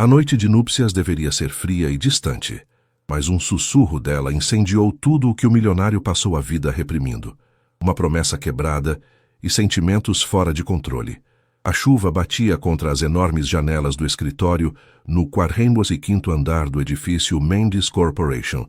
A noite de núpcias deveria ser fria e distante, mas um sussurro dela incendiou tudo o que o milionário passou a vida reprimindo. Uma promessa quebrada e sentimentos fora de controle. A chuva batia contra as enormes janelas do escritório no 45º andar do edifício Mendes Corporation,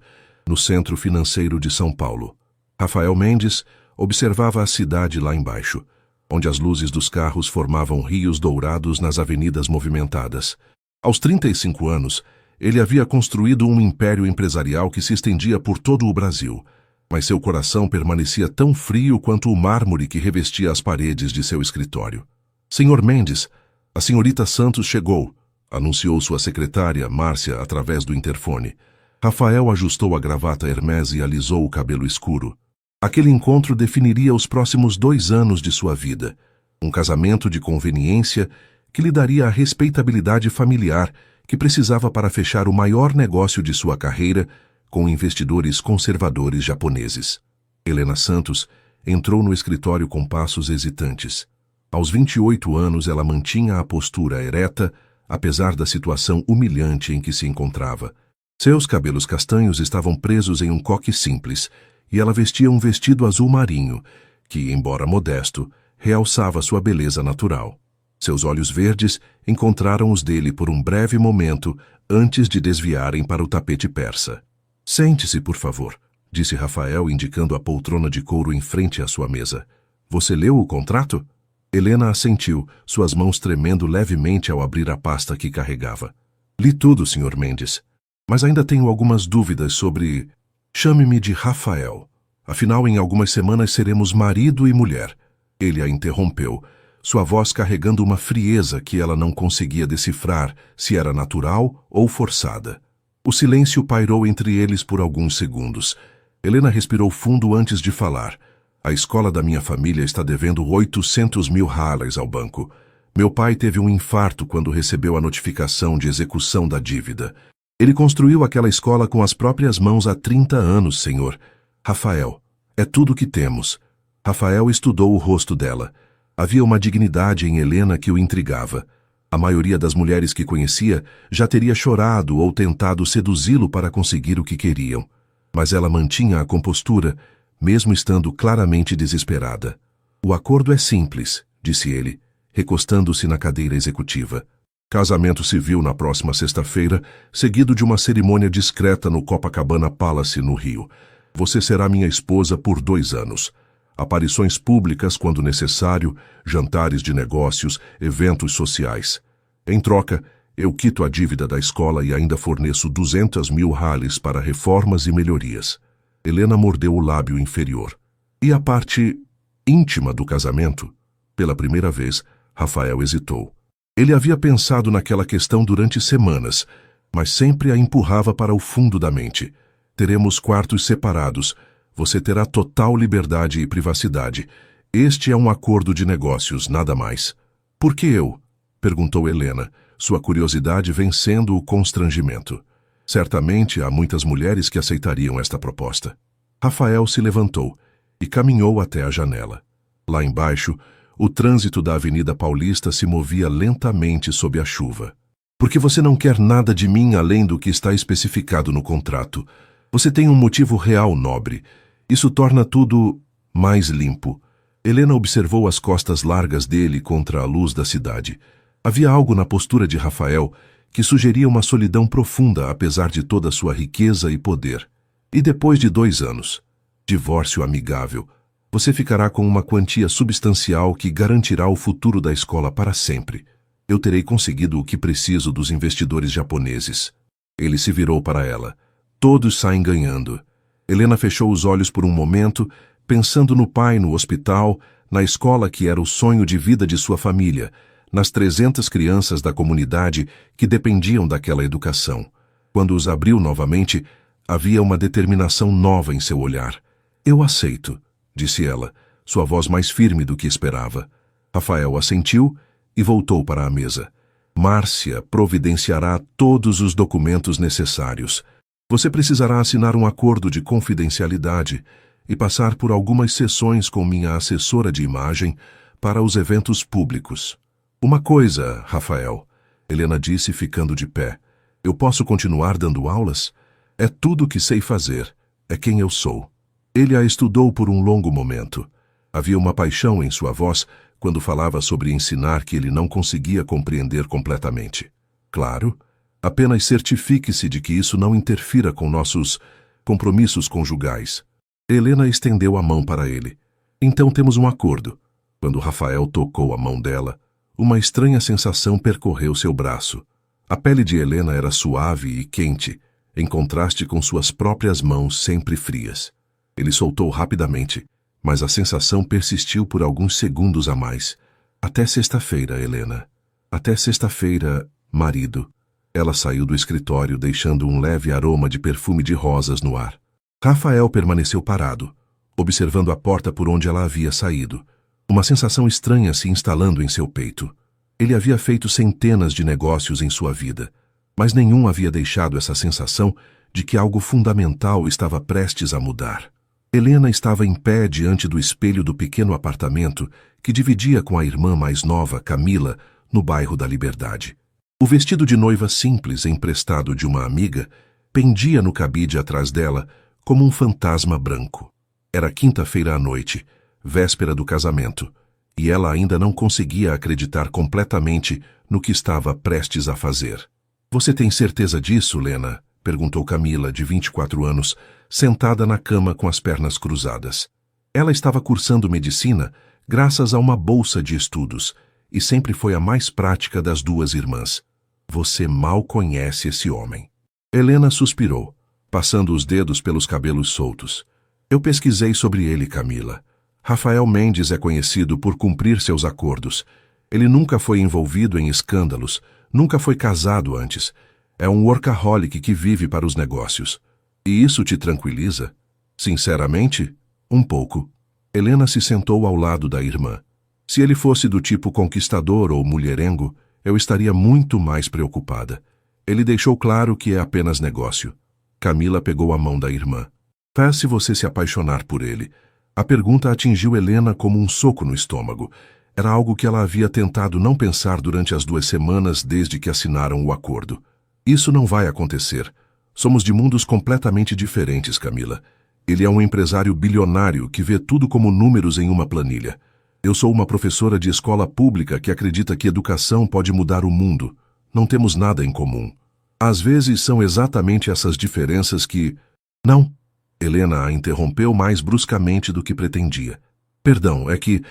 no centro financeiro de São Paulo. Rafael Mendes observava a cidade lá embaixo, onde as luzes dos carros formavam rios dourados nas avenidas movimentadas. Aos 35 anos, ele havia construído um império empresarial que se estendia por todo o Brasil, mas seu coração permanecia tão frio quanto o mármore que revestia as paredes de seu escritório. Senhor Mendes, a senhorita Santos chegou, anunciou sua secretária, Márcia, através do interfone. Rafael ajustou a gravata Hermès e alisou o cabelo escuro. Aquele encontro definiria os próximos 2 anos de sua vida. Um casamento de conveniência que lhe daria a respeitabilidade familiar que precisava para fechar o maior negócio de sua carreira com investidores conservadores japoneses. Helena Santos entrou no escritório com passos hesitantes. Aos 28 anos, ela mantinha a postura ereta, apesar da situação humilhante em que se encontrava. Seus cabelos castanhos estavam presos em um coque simples, e ela vestia um vestido azul marinho, que, embora modesto, realçava sua beleza natural. Seus olhos verdes encontraram os dele por um breve momento antes de desviarem para o tapete persa. "Sente-se, por favor", disse Rafael, indicando a poltrona de couro em frente à sua mesa. "Você leu o contrato?" Helena assentiu, suas mãos tremendo levemente ao abrir a pasta que carregava. "Li tudo, Sr. Mendes, mas ainda tenho algumas dúvidas sobre... Chame-me de Rafael. Afinal, em algumas semanas seremos marido e mulher." Ele a interrompeu, sua voz carregando uma frieza que ela não conseguia decifrar se era natural ou forçada. O silêncio pairou entre eles por alguns segundos. Helena respirou fundo antes de falar. "A escola da minha família está devendo 800 mil halas ao banco. Meu pai teve um infarto quando recebeu a notificação de execução da dívida. Ele construiu aquela escola com as próprias mãos há 30 anos, senhor. Rafael, é tudo o que temos." Rafael estudou o rosto dela. Havia uma dignidade em Helena que o intrigava. A maioria das mulheres que conhecia já teria chorado ou tentado seduzi-lo para conseguir o que queriam. Mas ela mantinha a compostura, mesmo estando claramente desesperada. "O acordo é simples", disse ele, recostando-se na cadeira executiva. "Casamento civil na próxima sexta-feira, seguido de uma cerimônia discreta no Copacabana Palace, no Rio. Você será minha esposa por 2 anos. Aparições públicas quando necessário, jantares de negócios, eventos sociais. Em troca, eu quito a dívida da escola e ainda forneço 200 mil halas para reformas e melhorias." Helena mordeu o lábio inferior. "E a parte íntima do casamento?" Pela primeira vez, Rafael hesitou. Ele havia pensado naquela questão durante semanas, mas sempre a empurrava para o fundo da mente. "Teremos quartos separados. Você terá total liberdade e privacidade. Este é um acordo de negócios, nada mais." "Por que eu?" perguntou Helena, sua curiosidade vencendo o constrangimento. Certamente há muitas mulheres que aceitariam esta proposta. Rafael se levantou e caminhou até a janela. Lá embaixo, o trânsito da Avenida Paulista se movia lentamente sob a chuva. "Porque você não quer nada de mim além do que está especificado no contrato. Você tem um motivo real, nobre. Isso torna tudo mais limpo." Helena observou as costas largas dele contra a luz da cidade. Havia algo na postura de Rafael que sugeria uma solidão profunda apesar de toda sua riqueza e poder. "E depois de 2 anos? Divórcio amigável. Você ficará com uma quantia substancial que garantirá o futuro da escola para sempre. Eu terei conseguido o que preciso dos investidores japoneses." Ele se virou para ela. "Todos saem ganhando." Helena fechou os olhos por um momento, pensando no pai no hospital, na escola que era o sonho de vida de sua família, nas 300 crianças da comunidade que dependiam daquela educação. Quando os abriu novamente, havia uma determinação nova em seu olhar. "Eu aceito", disse ela, sua voz mais firme do que esperava. Rafael assentiu e voltou para a mesa. "Márcia providenciará todos os documentos necessários. Você precisará assinar um acordo de confidencialidade e passar por algumas sessões com minha assessora de imagem para os eventos públicos. Uma coisa, Rafael, Helena disse, ficando de pé. Eu posso continuar dando aulas? É tudo o que sei fazer. É quem eu sou. Ele a estudou por um longo momento. Havia uma paixão em sua voz quando falava sobre ensinar que ele não conseguia compreender completamente. Claro, apenas certifique-se de que isso não interfira com nossos compromissos conjugais. Helena estendeu a mão para ele. Então temos um acordo. Quando Rafael tocou a mão dela, uma estranha sensação percorreu seu braço. A pele de Helena era suave e quente, em contraste com suas próprias mãos sempre frias. Ele soltou rapidamente, mas a sensação persistiu por alguns segundos a mais. Até sexta-feira, Helena. Até sexta-feira, marido. Ela saiu do escritório, deixando um leve aroma de perfume de rosas no ar. Rafael permaneceu parado, observando a porta por onde ela havia saído. Uma sensação estranha se instalando em seu peito. Ele havia feito centenas de negócios em sua vida, mas nenhum havia deixado essa sensação de que algo fundamental estava prestes a mudar. Helena estava em pé diante do espelho do pequeno apartamento que dividia com a irmã mais nova, Camila, no bairro da Liberdade. O vestido de noiva simples, emprestado de uma amiga, pendia no cabide atrás dela como um fantasma branco. Era quinta-feira à noite, véspera do casamento, e ela ainda não conseguia acreditar completamente no que estava prestes a fazer. Você tem certeza disso, Lena? Perguntou Camila, de 24 anos, sentada na cama com as pernas cruzadas. Ela estava cursando medicina graças a uma bolsa de estudos, e sempre foi a mais prática das duas irmãs. Você mal conhece esse homem. Helena suspirou, passando os dedos pelos cabelos soltos. Eu pesquisei sobre ele, Camila. Rafael Mendes é conhecido por cumprir seus acordos. Ele nunca foi envolvido em escândalos, nunca foi casado antes. É um workaholic que vive para os negócios. E isso te tranquiliza? Sinceramente, um pouco. Helena se sentou ao lado da irmã. Se ele fosse do tipo conquistador ou mulherengo, eu estaria muito mais preocupada. Ele deixou claro que é apenas negócio. Camila pegou a mão da irmã. Faz-se você se apaixonar por ele. A pergunta atingiu Helena como um soco no estômago. Era algo que ela havia tentado não pensar durante as 2 semanas desde que assinaram o acordo. Isso não vai acontecer. Somos de mundos completamente diferentes, Camila. Ele é um empresário bilionário que vê tudo como números em uma planilha. Eu sou uma professora de escola pública que acredita que educação pode mudar o mundo. Não temos nada em comum. Às vezes são exatamente essas diferenças que... Não. Helena a interrompeu mais bruscamente do que pretendia. Perdão, é que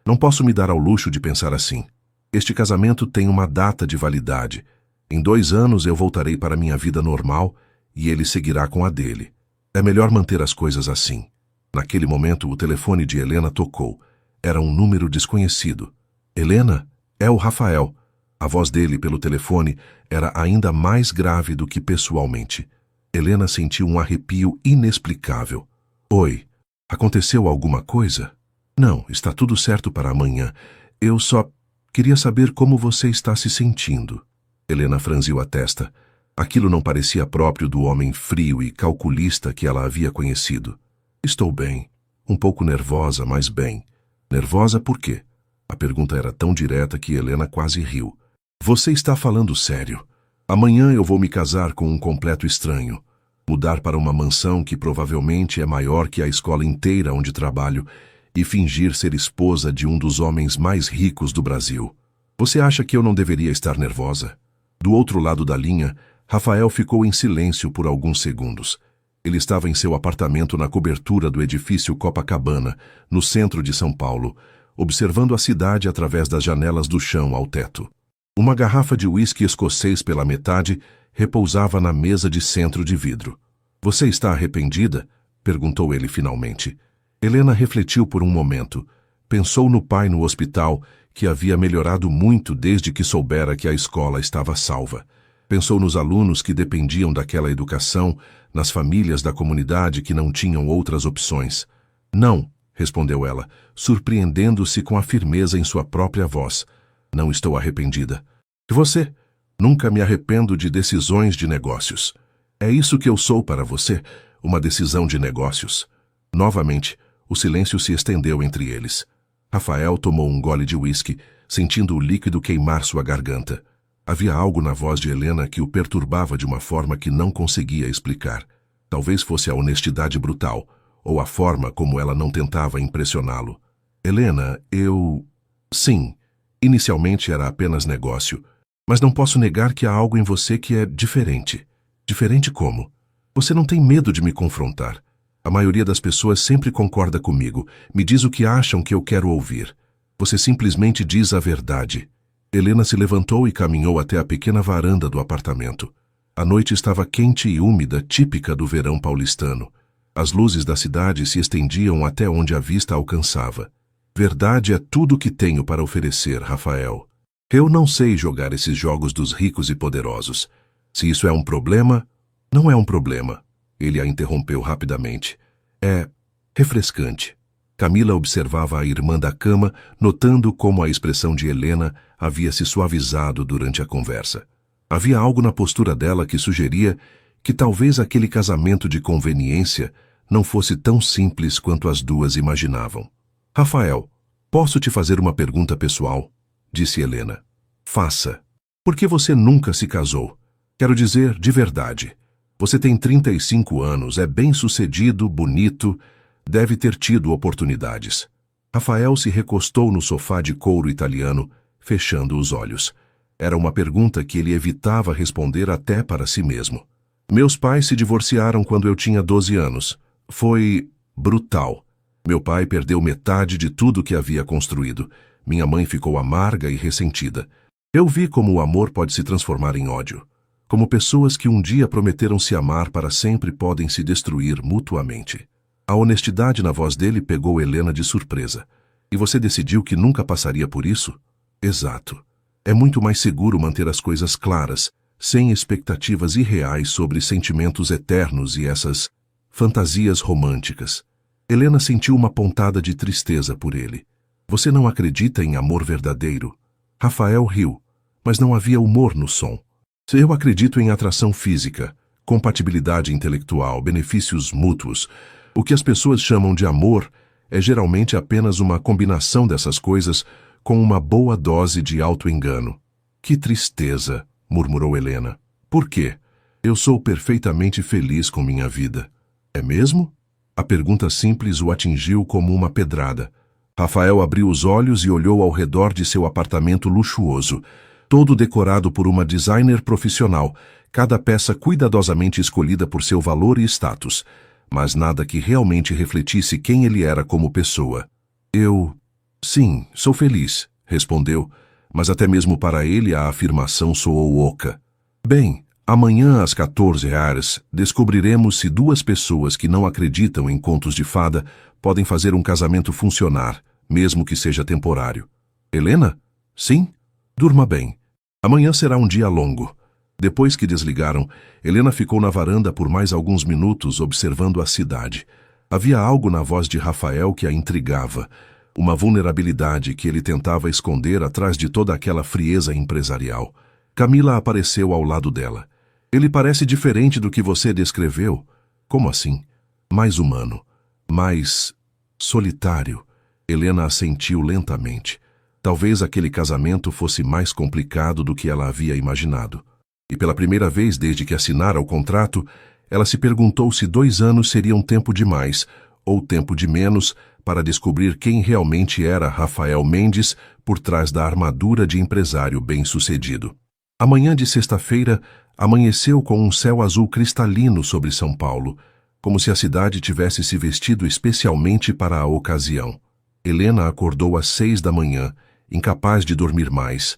não posso me dar ao luxo de pensar assim. Este casamento tem uma data de validade. Em 2 anos eu voltarei para minha vida normal e ele seguirá com a dele. É melhor manter as coisas assim. Naquele momento, o telefone de Helena tocou. Era um número desconhecido. Helena, é o Rafael. A voz dele pelo telefone era ainda mais grave do que pessoalmente. Helena sentiu um arrepio inexplicável. Oi, aconteceu alguma coisa? Não, está tudo certo para amanhã. Eu só queria saber como você está se sentindo. Helena franziu a testa. Aquilo não parecia próprio do homem frio e calculista que ela havia conhecido. Estou bem. Um pouco nervosa, mas bem. Nervosa por quê? A pergunta era tão direta que Helena quase riu. Você está falando sério. Amanhã eu vou me casar com um completo estranho. Mudar para uma mansão que provavelmente é maior que a escola inteira onde trabalho e fingir ser esposa de um dos homens mais ricos do Brasil. Você acha que eu não deveria estar nervosa? Do outro lado da linha, Rafael ficou em silêncio por alguns segundos. Ele estava em seu apartamento na cobertura do edifício Copacabana, no centro de São Paulo, observando a cidade através das janelas do chão ao teto. Uma garrafa de uísque escocês pela metade repousava na mesa de centro de vidro. Você está arrependida? Perguntou ele finalmente. Helena refletiu por um momento. Pensou no pai no hospital, que havia melhorado muito desde que soubera que a escola estava salva. Pensou nos alunos que dependiam daquela educação, nas famílias da comunidade que não tinham outras opções. Não, respondeu ela, surpreendendo-se com a firmeza em sua própria voz. Não estou arrependida. E você? Nunca me arrependo de decisões de negócios. É isso que eu sou para você, uma decisão de negócios. Novamente, o silêncio se estendeu entre eles. Rafael tomou um gole de uísque, sentindo o líquido queimar sua garganta. Havia algo na voz de Helena que o perturbava de uma forma que não conseguia explicar. Talvez fosse a honestidade brutal, ou a forma como ela não tentava impressioná-lo. Helena, Sim, inicialmente era apenas negócio, mas não posso negar que há algo em você que é diferente. Diferente como? Você não tem medo de me confrontar. A maioria das pessoas sempre concorda comigo, me diz o que acham que eu quero ouvir. Você simplesmente diz a verdade. Helena se levantou e caminhou até a pequena varanda do apartamento. A noite estava quente e úmida, típica do verão paulistano. As luzes da cidade se estendiam até onde a vista alcançava. Verdade é tudo o que tenho para oferecer, Rafael. Eu não sei jogar esses jogos dos ricos e poderosos. Se isso é um problema, não é um problema. Ele a interrompeu rapidamente. É refrescante. Camila observava a irmã da cama, notando como a expressão de Helena havia se suavizado durante a conversa. Havia algo na postura dela que sugeria que talvez aquele casamento de conveniência não fosse tão simples quanto as duas imaginavam. Rafael, posso te fazer uma pergunta pessoal? Disse Helena. Faça. Por que você nunca se casou? Quero dizer, de verdade. Você tem 35 anos, é bem-sucedido, bonito, deve ter tido oportunidades. Rafael se recostou no sofá de couro italiano, fechando os olhos. Era uma pergunta que ele evitava responder até para si mesmo. Meus pais se divorciaram quando eu tinha 12 anos. Foi brutal. Meu pai perdeu metade de tudo que havia construído. Minha mãe ficou amarga e ressentida. Eu vi como o amor pode se transformar em ódio. Como pessoas que um dia prometeram se amar para sempre podem se destruir mutuamente. A honestidade na voz dele pegou Helena de surpresa. E você decidiu que nunca passaria por isso? Exato. É muito mais seguro manter as coisas claras, sem expectativas irreais sobre sentimentos eternos e essas fantasias românticas. Helena sentiu uma pontada de tristeza por ele. Você não acredita em amor verdadeiro? Rafael riu, mas não havia humor no som. Eu acredito em atração física, compatibilidade intelectual, benefícios mútuos. O que as pessoas chamam de amor é geralmente apenas uma combinação dessas coisas com uma boa dose de auto-engano. Que tristeza, murmurou Helena. Por quê? Eu sou perfeitamente feliz com minha vida. É mesmo? A pergunta simples o atingiu como uma pedrada. Rafael abriu os olhos e olhou ao redor de seu apartamento luxuoso, todo decorado por uma designer profissional, cada peça cuidadosamente escolhida por seu valor e status, mas nada que realmente refletisse quem ele era como pessoa. Sim, sou feliz, respondeu, mas até mesmo para ele a afirmação soou oca. Bem, amanhã às 14 horas, descobriremos se duas pessoas que não acreditam em contos de fada podem fazer um casamento funcionar, mesmo que seja temporário. Helena? Sim? Durma bem. Amanhã será um dia longo. Depois que desligaram, Helena ficou na varanda por mais alguns minutos observando a cidade. Havia algo na voz de Rafael que a intrigava, uma vulnerabilidade que ele tentava esconder atrás de toda aquela frieza empresarial. Camila apareceu ao lado dela. Ele parece diferente do que você descreveu. Como assim? Mais humano. Mais solitário. Helena assentiu lentamente. Talvez aquele casamento fosse mais complicado do que ela havia imaginado. E pela primeira vez desde que assinara o contrato, ela se perguntou se 2 anos seriam tempo demais ou tempo de menos para descobrir quem realmente era Rafael Mendes por trás da armadura de empresário bem-sucedido. A manhã de sexta-feira amanheceu com um céu azul cristalino sobre São Paulo, como se a cidade tivesse se vestido especialmente para a ocasião. Helena acordou às 6 da manhã, incapaz de dormir mais,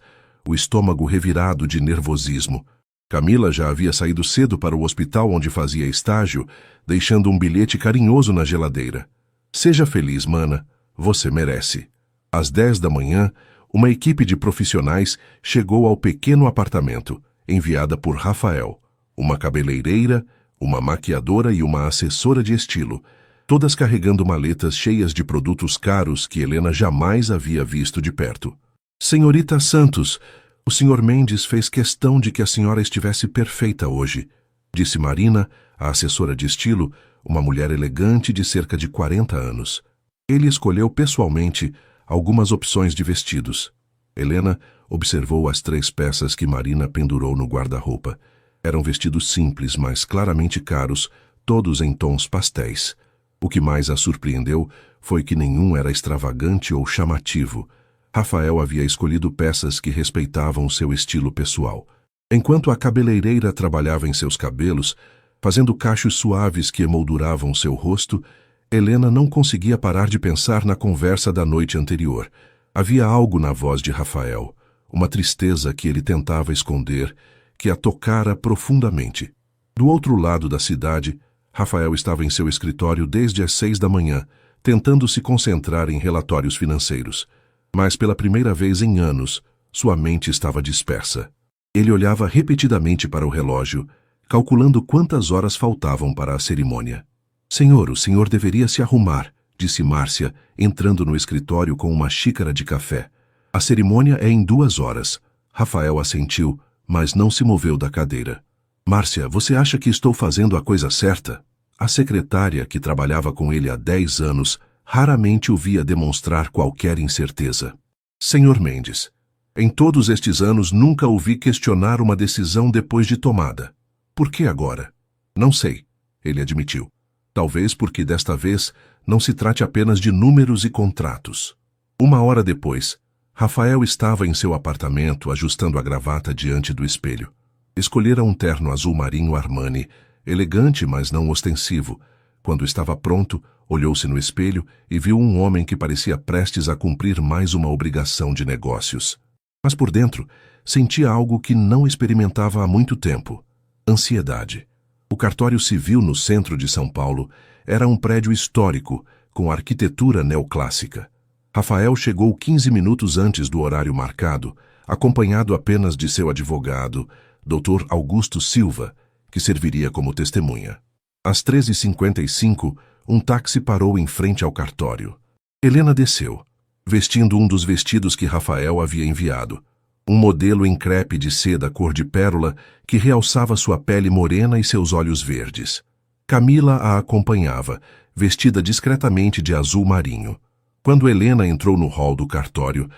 o estômago revirado de nervosismo. Camila já havia saído cedo para o hospital onde fazia estágio, deixando um bilhete carinhoso na geladeira. Seja feliz, mana. Você merece. Às 10 da manhã, uma equipe de profissionais chegou ao pequeno apartamento, enviada por Rafael, uma cabeleireira, uma maquiadora e uma assessora de estilo, todas carregando maletas cheias de produtos caros que Helena jamais havia visto de perto. Senhorita Santos, o Sr. Mendes fez questão de que a senhora estivesse perfeita hoje, disse Marina, a assessora de estilo, uma mulher elegante de cerca de 40 anos. Ele escolheu pessoalmente algumas opções de vestidos. Helena observou as 3 peças que Marina pendurou no guarda-roupa. Eram vestidos simples, mas claramente caros, todos em tons pastéis. O que mais a surpreendeu foi que nenhum era extravagante ou chamativo. Rafael havia escolhido peças que respeitavam seu estilo pessoal. Enquanto a cabeleireira trabalhava em seus cabelos, fazendo cachos suaves que emolduravam seu rosto, Helena não conseguia parar de pensar na conversa da noite anterior. Havia algo na voz de Rafael, uma tristeza que ele tentava esconder, que a tocara profundamente. Do outro lado da cidade, Rafael estava em seu escritório desde as 6 da manhã, tentando se concentrar em relatórios financeiros. Mas pela primeira vez em anos, sua mente estava dispersa. Ele olhava repetidamente para o relógio, calculando quantas horas faltavam para a cerimônia. "Senhor, o senhor deveria se arrumar", disse Márcia, entrando no escritório com uma xícara de café. "A cerimônia é em 2 horas." Rafael assentiu, mas não se moveu da cadeira. "Márcia, você acha que estou fazendo a coisa certa?" A secretária, que trabalhava com ele há 10 anos, raramente o via demonstrar qualquer incerteza. "Senhor Mendes, em todos estes anos nunca o vi questionar uma decisão depois de tomada. Por que agora?" "Não sei", ele admitiu. "Talvez porque desta vez não se trate apenas de números e contratos." 1 hora depois, Rafael estava em seu apartamento ajustando a gravata diante do espelho. Escolhera um terno azul marinho Armani, elegante, mas não ostensivo. Quando estava pronto, olhou-se no espelho e viu um homem que parecia prestes a cumprir mais uma obrigação de negócios. Mas por dentro, sentia algo que não experimentava há muito tempo: ansiedade. O cartório civil no centro de São Paulo era um prédio histórico, com arquitetura neoclássica. Rafael chegou 15 minutos antes do horário marcado, acompanhado apenas de seu advogado, Dr. Augusto Silva, que serviria como testemunha. Às 13h55, um táxi parou em frente ao cartório. Helena desceu, vestindo um dos vestidos que Rafael havia enviado, um modelo em crepe de seda cor de pérola que realçava sua pele morena e seus olhos verdes. Camila a acompanhava, vestida discretamente de azul marinho. Quando Helena entrou no hall do cartório,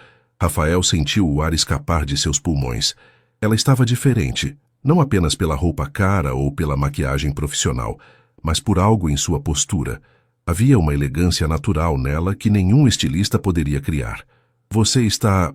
Rafael sentiu o ar escapar de seus pulmões. Ela estava diferente, não apenas pela roupa cara ou pela maquiagem profissional, mas por algo em sua postura. Havia uma elegância natural nela que nenhum estilista poderia criar. "Você está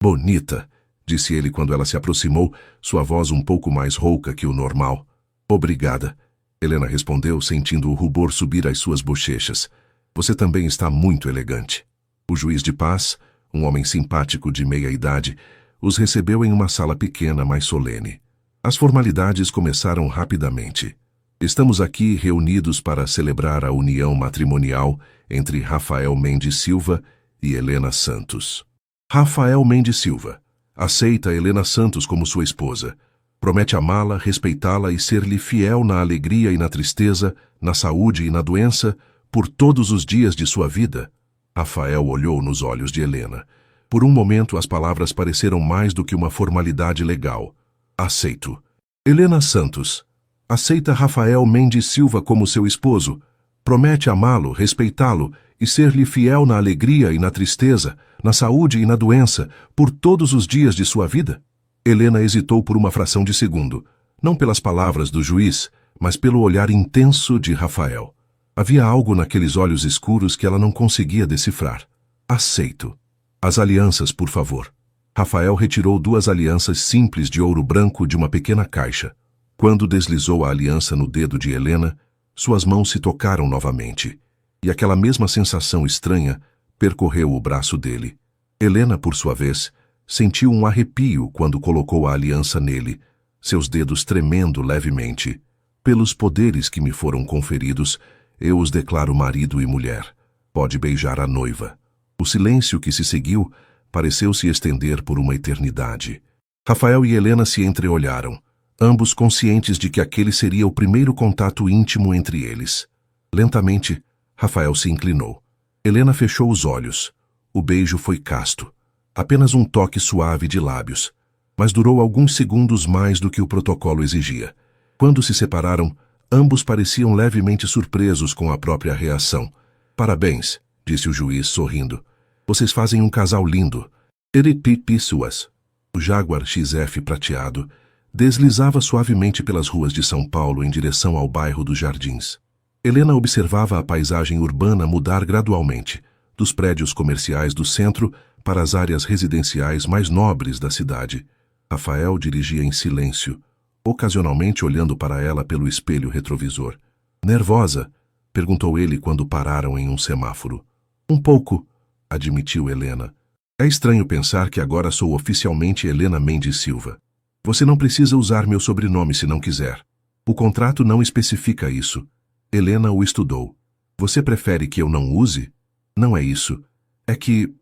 bonita", disse ele quando ela se aproximou, sua voz um pouco mais rouca que o normal. "Obrigada", Helena respondeu, sentindo o rubor subir às suas bochechas. "Você também está muito elegante." O juiz de paz, um homem simpático de meia-idade, os recebeu em uma sala pequena, mas solene. As formalidades começaram rapidamente. "Estamos aqui reunidos para celebrar a união matrimonial entre Rafael Mendes Silva e Helena Santos." Rafael Mendes Silva aceita Helena Santos como sua esposa. Promete amá-la, respeitá-la e ser-lhe fiel na alegria e na tristeza, na saúde e na doença, por todos os dias de sua vida. Rafael olhou nos olhos de Helena. Por um momento as palavras pareceram mais do que uma formalidade legal. "Aceito." Helena Santos aceita Rafael Mendes Silva como seu esposo. Promete amá-lo, respeitá-lo e ser-lhe fiel na alegria e na tristeza, na saúde e na doença, por todos os dias de sua vida? Helena hesitou por uma fração de segundo, não pelas palavras do juiz, mas pelo olhar intenso de Rafael. Havia algo naqueles olhos escuros que ela não conseguia decifrar. "Aceito." "As alianças, por favor." Rafael retirou 2 alianças simples de ouro branco de uma pequena caixa. Quando deslizou a aliança no dedo de Helena, suas mãos se tocaram novamente, e aquela mesma sensação estranha percorreu o braço dele. Helena, por sua vez, sentiu um arrepio quando colocou a aliança nele, seus dedos tremendo levemente. "Pelos poderes que me foram conferidos, eu os declaro marido e mulher. Pode beijar a noiva." O silêncio que se seguiu pareceu se estender por uma eternidade. Rafael e Helena se entreolharam, ambos conscientes de que aquele seria o primeiro contato íntimo entre eles. Lentamente, Rafael se inclinou. Helena fechou os olhos. O beijo foi casto. Apenas um toque suave de lábios. Mas durou alguns segundos mais do que o protocolo exigia. Quando se separaram, ambos pareciam levemente surpresos com a própria reação. "Parabéns", disse o juiz, sorrindo. "Vocês fazem um casal lindo." "Eripipi suas." O Jaguar XF prateado deslizava suavemente pelas ruas de São Paulo em direção ao bairro dos Jardins. Helena observava a paisagem urbana mudar gradualmente, dos prédios comerciais do centro para as áreas residenciais mais nobres da cidade. Rafael dirigia em silêncio, ocasionalmente olhando para ela pelo espelho retrovisor. Nervosa? Perguntou ele quando pararam em um semáforo. Um pouco, admitiu Helena. É estranho pensar que agora sou oficialmente Helena Mendes Silva. Você não precisa usar meu sobrenome se não quiser. O contrato não especifica isso. Helena o estudou. Você prefere que eu não use? Não é isso. É que...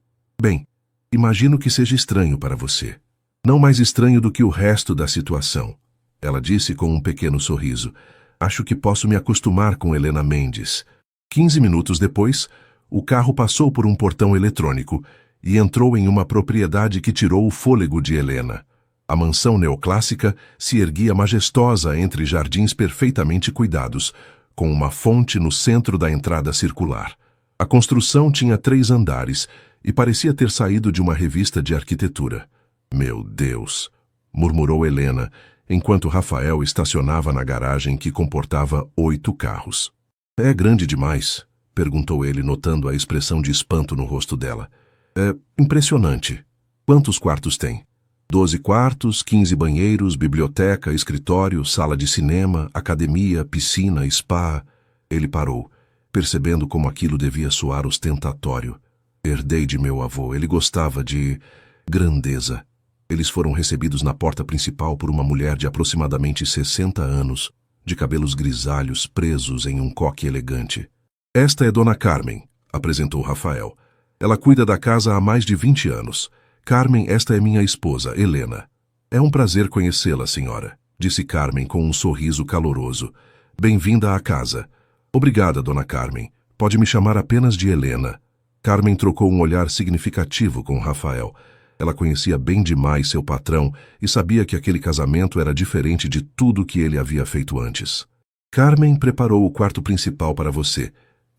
Bem, imagino que seja estranho para você. Não mais estranho do que o resto da situação. Ela disse com um pequeno sorriso. Acho que posso me acostumar com Helena Mendes. 15 minutos depois, o carro passou por um portão eletrônico e entrou em uma propriedade que tirou o fôlego de Helena. A mansão neoclássica se erguia majestosa entre jardins perfeitamente cuidados, com uma fonte no centro da entrada circular. A construção tinha 3 andares e parecia ter saído de uma revista de arquitetura. Meu Deus! Murmurou Helena, enquanto Rafael estacionava na garagem que comportava 8 carros. É grande demais? Perguntou ele, notando a expressão de espanto no rosto dela. É impressionante. Quantos quartos tem? 12 quartos, 15 banheiros, biblioteca, escritório, sala de cinema, academia, piscina, spa. Ele parou, percebendo como aquilo devia soar ostentatório. Herdei de meu avô, ele gostava de grandeza. Eles foram recebidos na porta principal por uma mulher de aproximadamente 60 anos, de cabelos grisalhos presos em um coque elegante. Esta é Dona Carmen, apresentou Rafael. Ela cuida da casa há mais de 20 anos. Carmen, esta é minha esposa, Helena. É um prazer conhecê-la, senhora, disse Carmen com um sorriso caloroso. Bem-vinda à casa. Obrigada, Dona Carmen. Pode me chamar apenas de Helena. Carmen trocou um olhar significativo com Rafael. Ela conhecia bem demais seu patrão e sabia que aquele casamento era diferente de tudo que ele havia feito antes. Carmen preparou o quarto principal para você,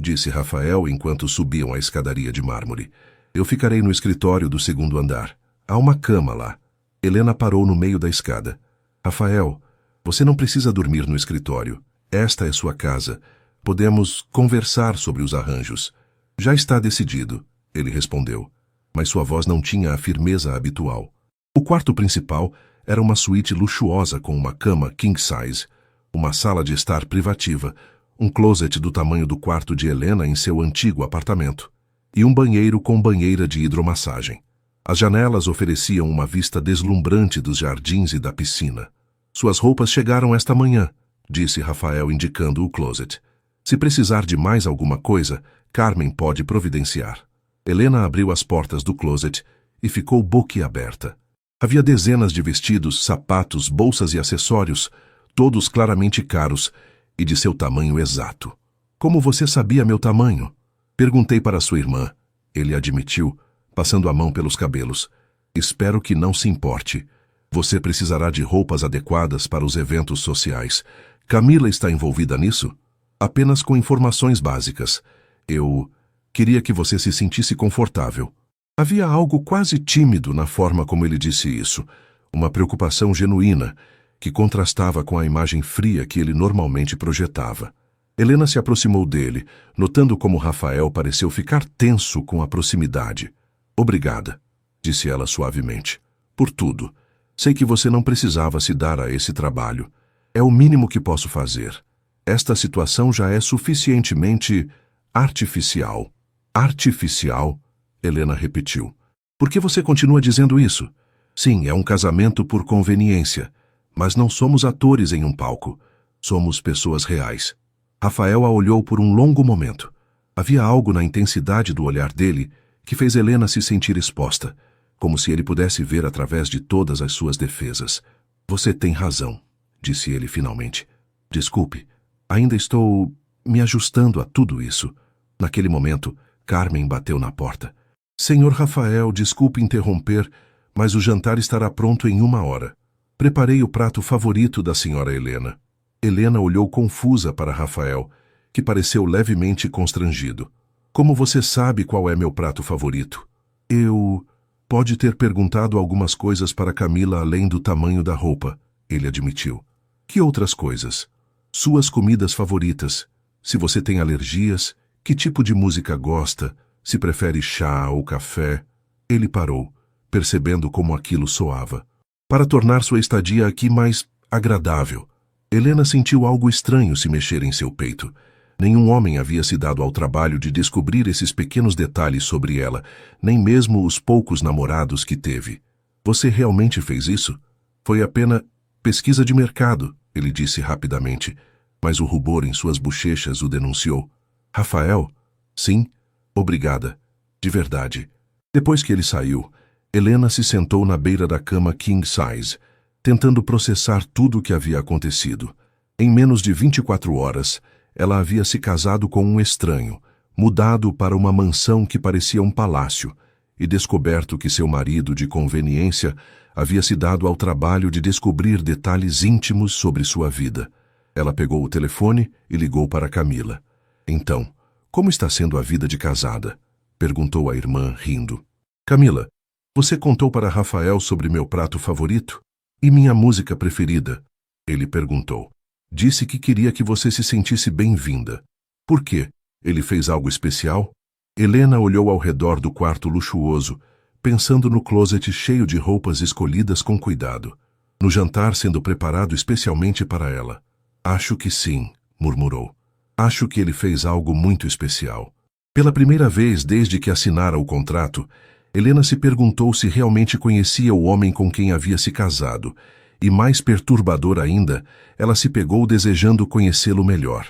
disse Rafael enquanto subiam a escadaria de mármore. Eu ficarei no escritório do 2º andar. Há uma cama lá. Helena parou no meio da escada. Rafael, você não precisa dormir no escritório. Esta é sua casa. Podemos conversar sobre os arranjos. Já está decidido, ele respondeu. Mas sua voz não tinha a firmeza habitual. O quarto principal era uma suíte luxuosa com uma cama king size, uma sala de estar privativa, um closet do tamanho do quarto de Helena em seu antigo apartamento, e um banheiro com banheira de hidromassagem. As janelas ofereciam uma vista deslumbrante dos jardins e da piscina. Suas roupas chegaram esta manhã, disse Rafael indicando o closet. Se precisar de mais alguma coisa, Carmen pode providenciar. Helena abriu as portas do closet e ficou boquiaberta. Havia dezenas de vestidos, sapatos, bolsas e acessórios, todos claramente caros e de seu tamanho exato. Como você sabia meu tamanho? Perguntei para sua irmã. Ele admitiu, passando a mão pelos cabelos. Espero que não se importe. Você precisará de roupas adequadas para os eventos sociais. Camila está envolvida nisso? Apenas com informações básicas. Eu queria que você se sentisse confortável. Havia algo quase tímido na forma como ele disse isso, uma preocupação genuína, que contrastava com a imagem fria que ele normalmente projetava. Helena se aproximou dele, notando como Rafael pareceu ficar tenso com a proximidade. Obrigada, disse ela suavemente. Por tudo. Sei que você não precisava se dar a esse trabalho. É o mínimo que posso fazer. Esta situação já é suficientemente artificial. Artificial? Helena repetiu. Por que você continua dizendo isso? Sim, é um casamento por conveniência. Mas não somos atores em um palco. Somos pessoas reais. Rafael a olhou por um longo momento. Havia algo na intensidade do olhar dele que fez Helena se sentir exposta, como se ele pudesse ver através de todas as suas defesas. Você tem razão, disse ele finalmente. Desculpe, ainda estou me ajustando a tudo isso. Naquele momento, Carmen bateu na porta. Senhor Rafael, desculpe interromper, mas o jantar estará pronto em 1 hora. Preparei o prato favorito da senhora Helena. Helena olhou confusa para Rafael, que pareceu levemente constrangido. Como você sabe qual é meu prato favorito? Pode ter perguntado algumas coisas para Camila além do tamanho da roupa, ele admitiu. Que outras coisas? Suas comidas favoritas, se você tem alergias, que tipo de música gosta, se prefere chá ou café. Ele parou, percebendo como aquilo soava. Para tornar sua estadia aqui mais agradável, Helena sentiu algo estranho se mexer em seu peito. Nenhum homem havia se dado ao trabalho de descobrir esses pequenos detalhes sobre ela, nem mesmo os poucos namorados que teve. Você realmente fez isso? Foi apenas pesquisa de mercado, ele disse rapidamente, mas o rubor em suas bochechas o denunciou. Rafael? Sim, obrigada. De verdade. Depois que ele saiu, Helena se sentou na beira da cama king size, tentando processar tudo o que havia acontecido. Em menos de 24 horas, ela havia se casado com um estranho, mudado para uma mansão que parecia um palácio, e descoberto que seu marido, de conveniência, havia se dado ao trabalho de descobrir detalhes íntimos sobre sua vida. Ela pegou o telefone e ligou para Camila. Então, como está sendo a vida de casada? Perguntou a irmã, rindo. Camila, você contou para Rafael sobre meu prato favorito? E minha música preferida? Ele perguntou. Disse que queria que você se sentisse bem-vinda. Por quê? Ele fez algo especial? Helena olhou ao redor do quarto luxuoso, pensando no closet cheio de roupas escolhidas com cuidado, no jantar sendo preparado especialmente para ela. Acho que sim, murmurou. Acho que ele fez algo muito especial. Pela primeira vez desde que assinara o contrato, Helena se perguntou se realmente conhecia o homem com quem havia se casado, e mais perturbador ainda, ela se pegou desejando conhecê-lo melhor.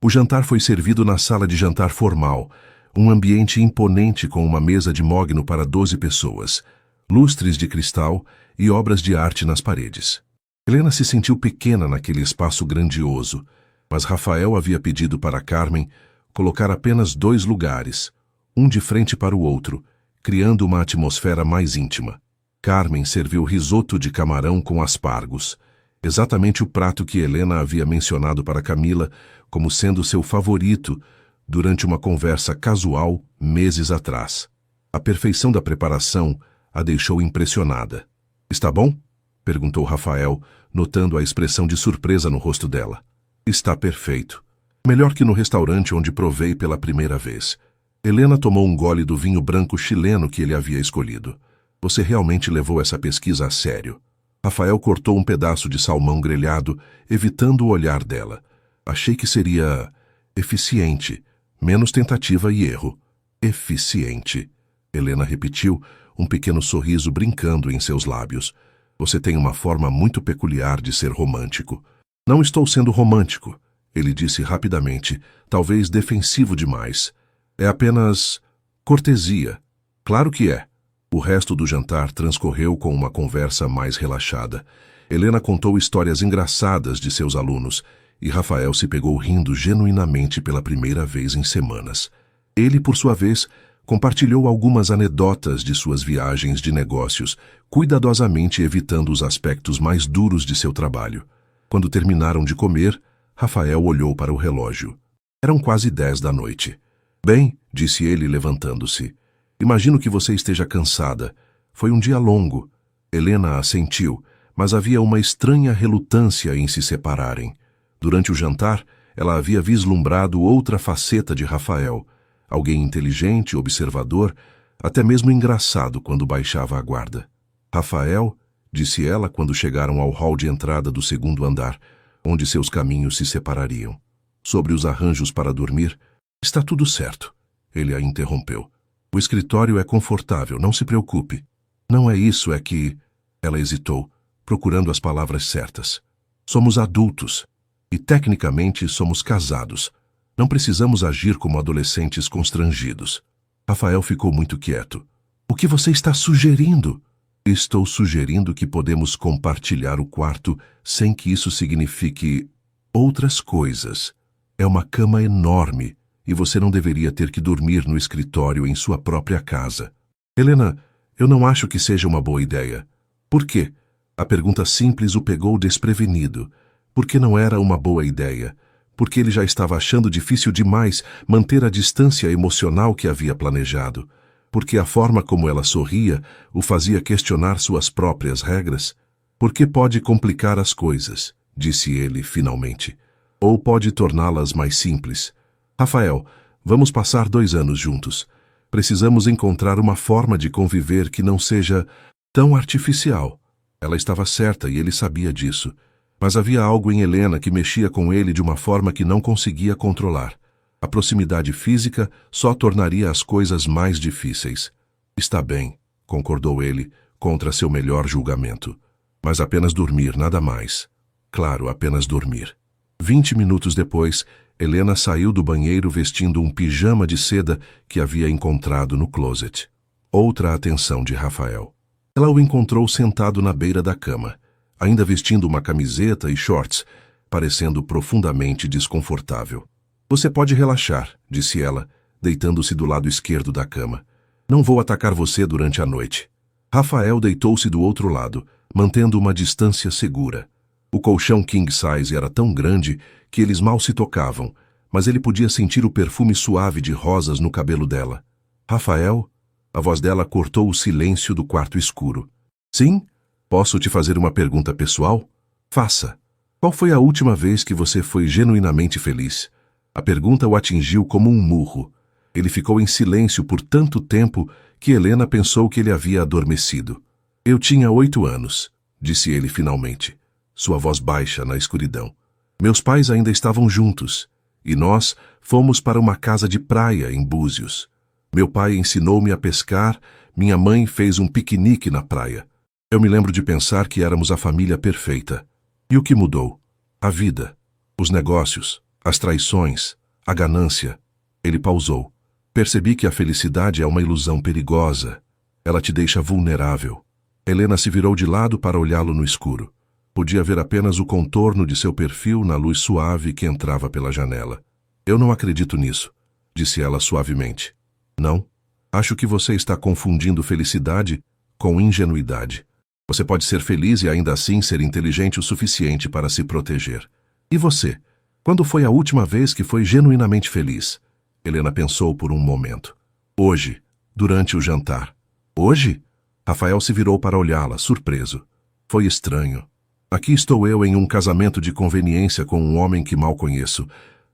O jantar foi servido na sala de jantar formal, um ambiente imponente com uma mesa de mogno para 12 pessoas, lustres de cristal e obras de arte nas paredes. Helena se sentiu pequena naquele espaço grandioso, mas Rafael havia pedido para Carmen colocar apenas 2 lugares, um de frente para o outro, criando uma atmosfera mais íntima. Carmen serviu risoto de camarão com aspargos, exatamente o prato que Helena havia mencionado para Camila como sendo seu favorito durante uma conversa casual meses atrás. A perfeição da preparação a deixou impressionada. Está bom? Perguntou Rafael, notando a expressão de surpresa no rosto dela. Está perfeito. Melhor que no restaurante onde provei pela primeira vez. Helena tomou um gole do vinho branco chileno que ele havia escolhido. Você realmente levou essa pesquisa a sério. Rafael cortou um pedaço de salmão grelhado, evitando o olhar dela. Achei que seria eficiente, menos tentativa e erro. Eficiente. Helena repetiu, um pequeno sorriso brincando em seus lábios. Você tem uma forma muito peculiar de ser romântico. Não estou sendo romântico, ele disse rapidamente, talvez defensivo demais. É apenas cortesia. Claro que é. O resto do jantar transcorreu com uma conversa mais relaxada. Helena contou histórias engraçadas de seus alunos, e Rafael se pegou rindo genuinamente pela primeira vez em semanas. Ele, por sua vez, compartilhou algumas anedotas de suas viagens de negócios, cuidadosamente evitando os aspectos mais duros de seu trabalho. Quando terminaram de comer, Rafael olhou para o relógio. Eram quase 10 da noite. Bem, disse ele levantando-se. Imagino que você esteja cansada. Foi um dia longo. Helena assentiu, mas havia uma estranha relutância em se separarem. Durante o jantar, ela havia vislumbrado outra faceta de Rafael. Alguém inteligente, observador, até mesmo engraçado quando baixava a guarda. Rafael, disse ela quando chegaram ao hall de entrada do segundo andar, onde seus caminhos se separariam. Sobre os arranjos para dormir, está tudo certo. Ele a interrompeu. O escritório é confortável, não se preocupe. Não é isso, é que... Ela hesitou, procurando as palavras certas. Somos adultos. E tecnicamente somos casados. Não precisamos agir como adolescentes constrangidos. Rafael ficou muito quieto. O que você está sugerindo? Estou sugerindo que podemos compartilhar o quarto sem que isso signifique outras coisas. É uma cama enorme e você não deveria ter que dormir no escritório em sua própria casa. Helena, eu não acho que seja uma boa ideia. Por quê? A pergunta simples o pegou desprevenido. Porque não era uma boa ideia. Porque ele já estava achando difícil demais manter a distância emocional que havia planejado. porque a forma como ela sorria o fazia questionar suas próprias regras. Porque pode complicar as coisas, disse ele finalmente, ou pode torná-las mais simples. Rafael, vamos passar 2 anos juntos. Precisamos encontrar uma forma de conviver que não seja tão artificial. Ela estava certa e ele sabia disso. Mas havia algo em Helena que mexia com ele de uma forma que não conseguia controlar. A proximidade física só tornaria as coisas mais difíceis. Está bem, concordou ele, contra seu melhor julgamento. Mas apenas dormir, nada mais. Claro, apenas dormir. 20 minutos depois, Helena saiu do banheiro vestindo um pijama de seda que havia encontrado no closet. Outra atenção de Rafael. Ela o encontrou sentado na beira da cama, ainda vestindo uma camiseta e shorts, parecendo profundamente desconfortável. Você pode relaxar, disse ela, deitando-se do lado esquerdo da cama. Não vou atacar você durante a noite. Rafael deitou-se do outro lado, mantendo uma distância segura. O colchão king size era tão grande que eles mal se tocavam, mas ele podia sentir o perfume suave de rosas no cabelo dela. Rafael? A voz dela cortou o silêncio do quarto escuro. Sim? Posso te fazer uma pergunta pessoal? Faça. Qual foi a última vez que você foi genuinamente feliz? A pergunta o atingiu como um murro. Ele ficou em silêncio por tanto tempo que Helena pensou que ele havia adormecido. Eu tinha 8 anos, disse ele finalmente, sua voz baixa na escuridão. Meus pais ainda estavam juntos, e nós fomos para uma casa de praia em Búzios. Meu pai ensinou-me a pescar, minha mãe fez um piquenique na praia. Eu me lembro de pensar que éramos a família perfeita. E o que mudou? A vida, os negócios, as traições, a ganância. Ele pausou. Percebi que a felicidade é uma ilusão perigosa. Ela te deixa vulnerável. Helena se virou de lado para olhá-lo no escuro. Podia ver apenas o contorno de seu perfil na luz suave que entrava pela janela. Eu não acredito nisso, disse ela suavemente. Não? Acho que você está confundindo felicidade com ingenuidade. Você pode ser feliz e ainda assim ser inteligente o suficiente para se proteger. E você? Quando foi a última vez que foi genuinamente feliz? Helena pensou por um momento. Hoje, durante o jantar. Hoje? Rafael se virou para olhá-la, surpreso. Foi estranho. Aqui estou eu em um casamento de conveniência com um homem que mal conheço,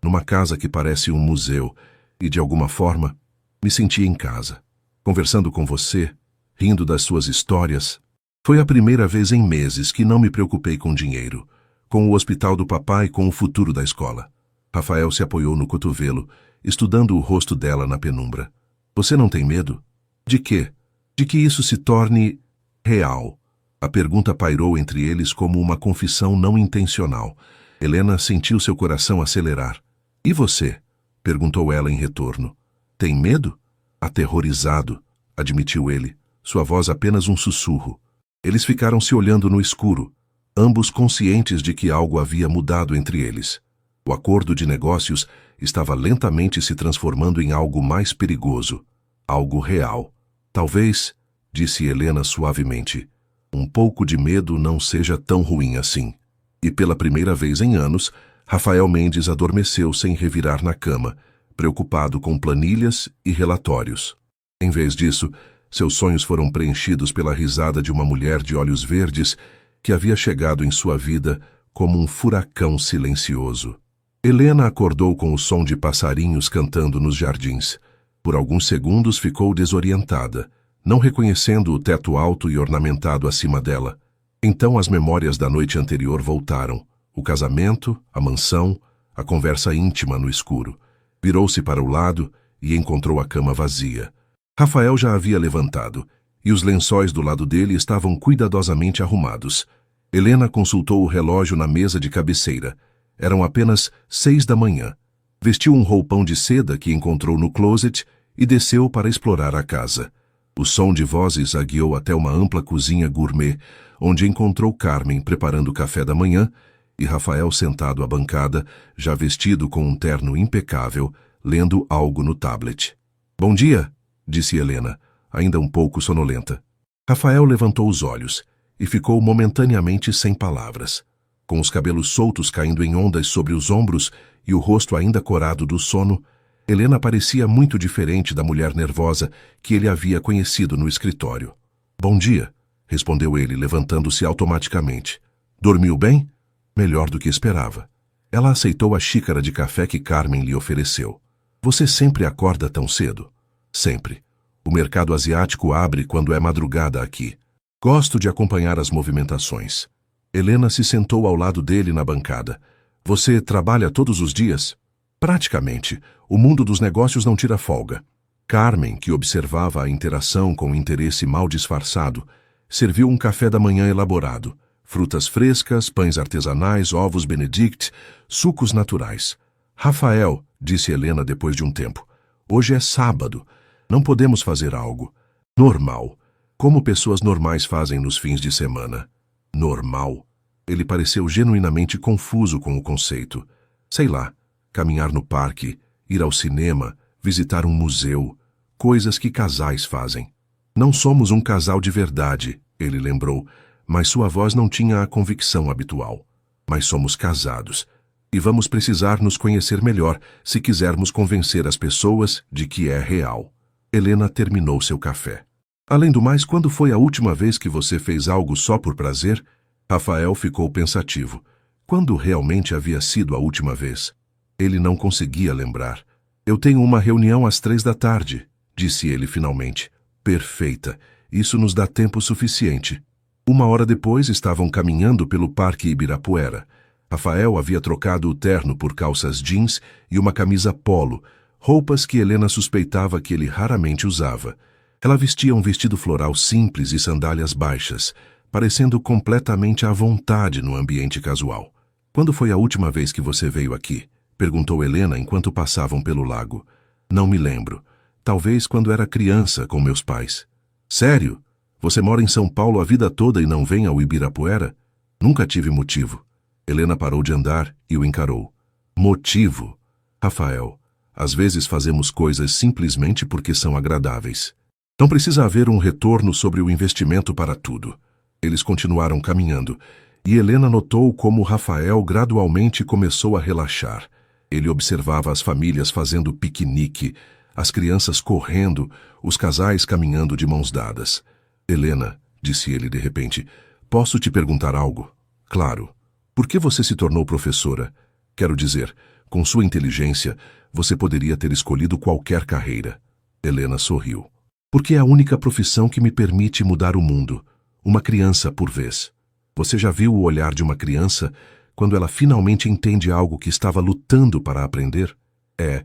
numa casa que parece um museu, e de alguma forma, me senti em casa. Conversando com você, rindo das suas histórias. Foi a primeira vez em meses que não me preocupei com dinheiro, com o hospital do papai e com o futuro da escola. Rafael se apoiou no cotovelo, estudando o rosto dela na penumbra. Você não tem medo? De quê? De que isso se torne real. A pergunta pairou entre eles como uma confissão não intencional. Helena sentiu seu coração acelerar. E você? Perguntou ela em retorno. Tem medo? Aterrorizado, admitiu ele, sua voz apenas um sussurro. Eles ficaram se olhando no escuro, ambos conscientes de que algo havia mudado entre eles. O acordo de negócios estava lentamente se transformando em algo mais perigoso, algo real. Talvez, disse Helena suavemente, um pouco de medo não seja tão ruim assim. E pela primeira vez em anos, Rafael Mendes adormeceu sem revirar na cama, preocupado com planilhas e relatórios. Em vez disso, seus sonhos foram preenchidos pela risada de uma mulher de olhos verdes que havia chegado em sua vida como um furacão silencioso. Helena acordou com o som de passarinhos cantando nos jardins. Por alguns segundos ficou desorientada, não reconhecendo o teto alto e ornamentado acima dela. Então as memórias da noite anterior voltaram. O casamento, a mansão, a conversa íntima no escuro. Virou-se para o lado e encontrou a cama vazia. Rafael já havia levantado, e os lençóis do lado dele estavam cuidadosamente arrumados. Helena consultou o relógio na mesa de cabeceira. Eram apenas 6 da manhã. Vestiu um roupão de seda que encontrou no closet e desceu para explorar a casa. O som de vozes a guiou até uma ampla cozinha gourmet, onde encontrou Carmen preparando o café da manhã e Rafael sentado à bancada, já vestido com um terno impecável, lendo algo no tablet. Bom dia, disse Helena, ainda um pouco sonolenta. Rafael levantou os olhos e ficou momentaneamente sem palavras. Com os cabelos soltos caindo em ondas sobre os ombros e o rosto ainda corado do sono, Helena parecia muito diferente da mulher nervosa que ele havia conhecido no escritório. Bom dia, respondeu ele, levantando-se automaticamente. Dormiu bem? Melhor do que esperava. Ela aceitou a xícara de café que Carmen lhe ofereceu. Você sempre acorda tão cedo? Sempre. O mercado asiático abre quando é madrugada aqui. Gosto de acompanhar as movimentações. Helena se sentou ao lado dele na bancada. Você trabalha todos os dias? Praticamente. O mundo dos negócios não tira folga. Carmen, que observava a interação com interesse mal disfarçado, serviu um café da manhã elaborado. Frutas frescas, pães artesanais, ovos Benedict, sucos naturais. Rafael, disse Helena depois de um tempo, hoje é sábado. Não podemos fazer algo normal, como pessoas normais fazem nos fins de semana. Normal? Ele pareceu genuinamente confuso com o conceito. Sei lá, caminhar no parque, ir ao cinema, visitar um museu, coisas que casais fazem. Não somos um casal de verdade, ele lembrou, mas sua voz não tinha a convicção habitual. Mas somos casados, e vamos precisar nos conhecer melhor se quisermos convencer as pessoas de que é real. Helena terminou seu café. Além do mais, quando foi a última vez que você fez algo só por prazer? Rafael ficou pensativo. Quando realmente havia sido a última vez? Ele não conseguia lembrar. Eu tenho uma reunião às 3 da tarde, disse ele finalmente. Perfeita. Isso nos dá tempo suficiente. 1 hora depois estavam caminhando pelo Parque Ibirapuera. Rafael havia trocado o terno por calças jeans e uma camisa polo, roupas que Helena suspeitava que ele raramente usava. Ela vestia um vestido floral simples e sandálias baixas, parecendo completamente à vontade no ambiente casual. Quando foi a última vez que você veio aqui? Perguntou Helena enquanto passavam pelo lago. Não me lembro. Talvez quando era criança com meus pais. Sério? Você mora em São Paulo a vida toda e não vem ao Ibirapuera? Nunca tive motivo. Helena parou de andar e o encarou. Motivo? Rafael, às vezes fazemos coisas simplesmente porque são agradáveis. Não precisa haver um retorno sobre o investimento para tudo. Eles continuaram caminhando, e Helena notou como Rafael gradualmente começou a relaxar. Ele observava as famílias fazendo piquenique, as crianças correndo, os casais caminhando de mãos dadas. Helena, disse ele de repente, posso te perguntar algo? Claro. Por que você se tornou professora? Quero dizer, com sua inteligência, você poderia ter escolhido qualquer carreira. Helena sorriu. Porque é a única profissão que me permite mudar o mundo. Uma criança por vez. Você já viu o olhar de uma criança quando ela finalmente entende algo que estava lutando para aprender? É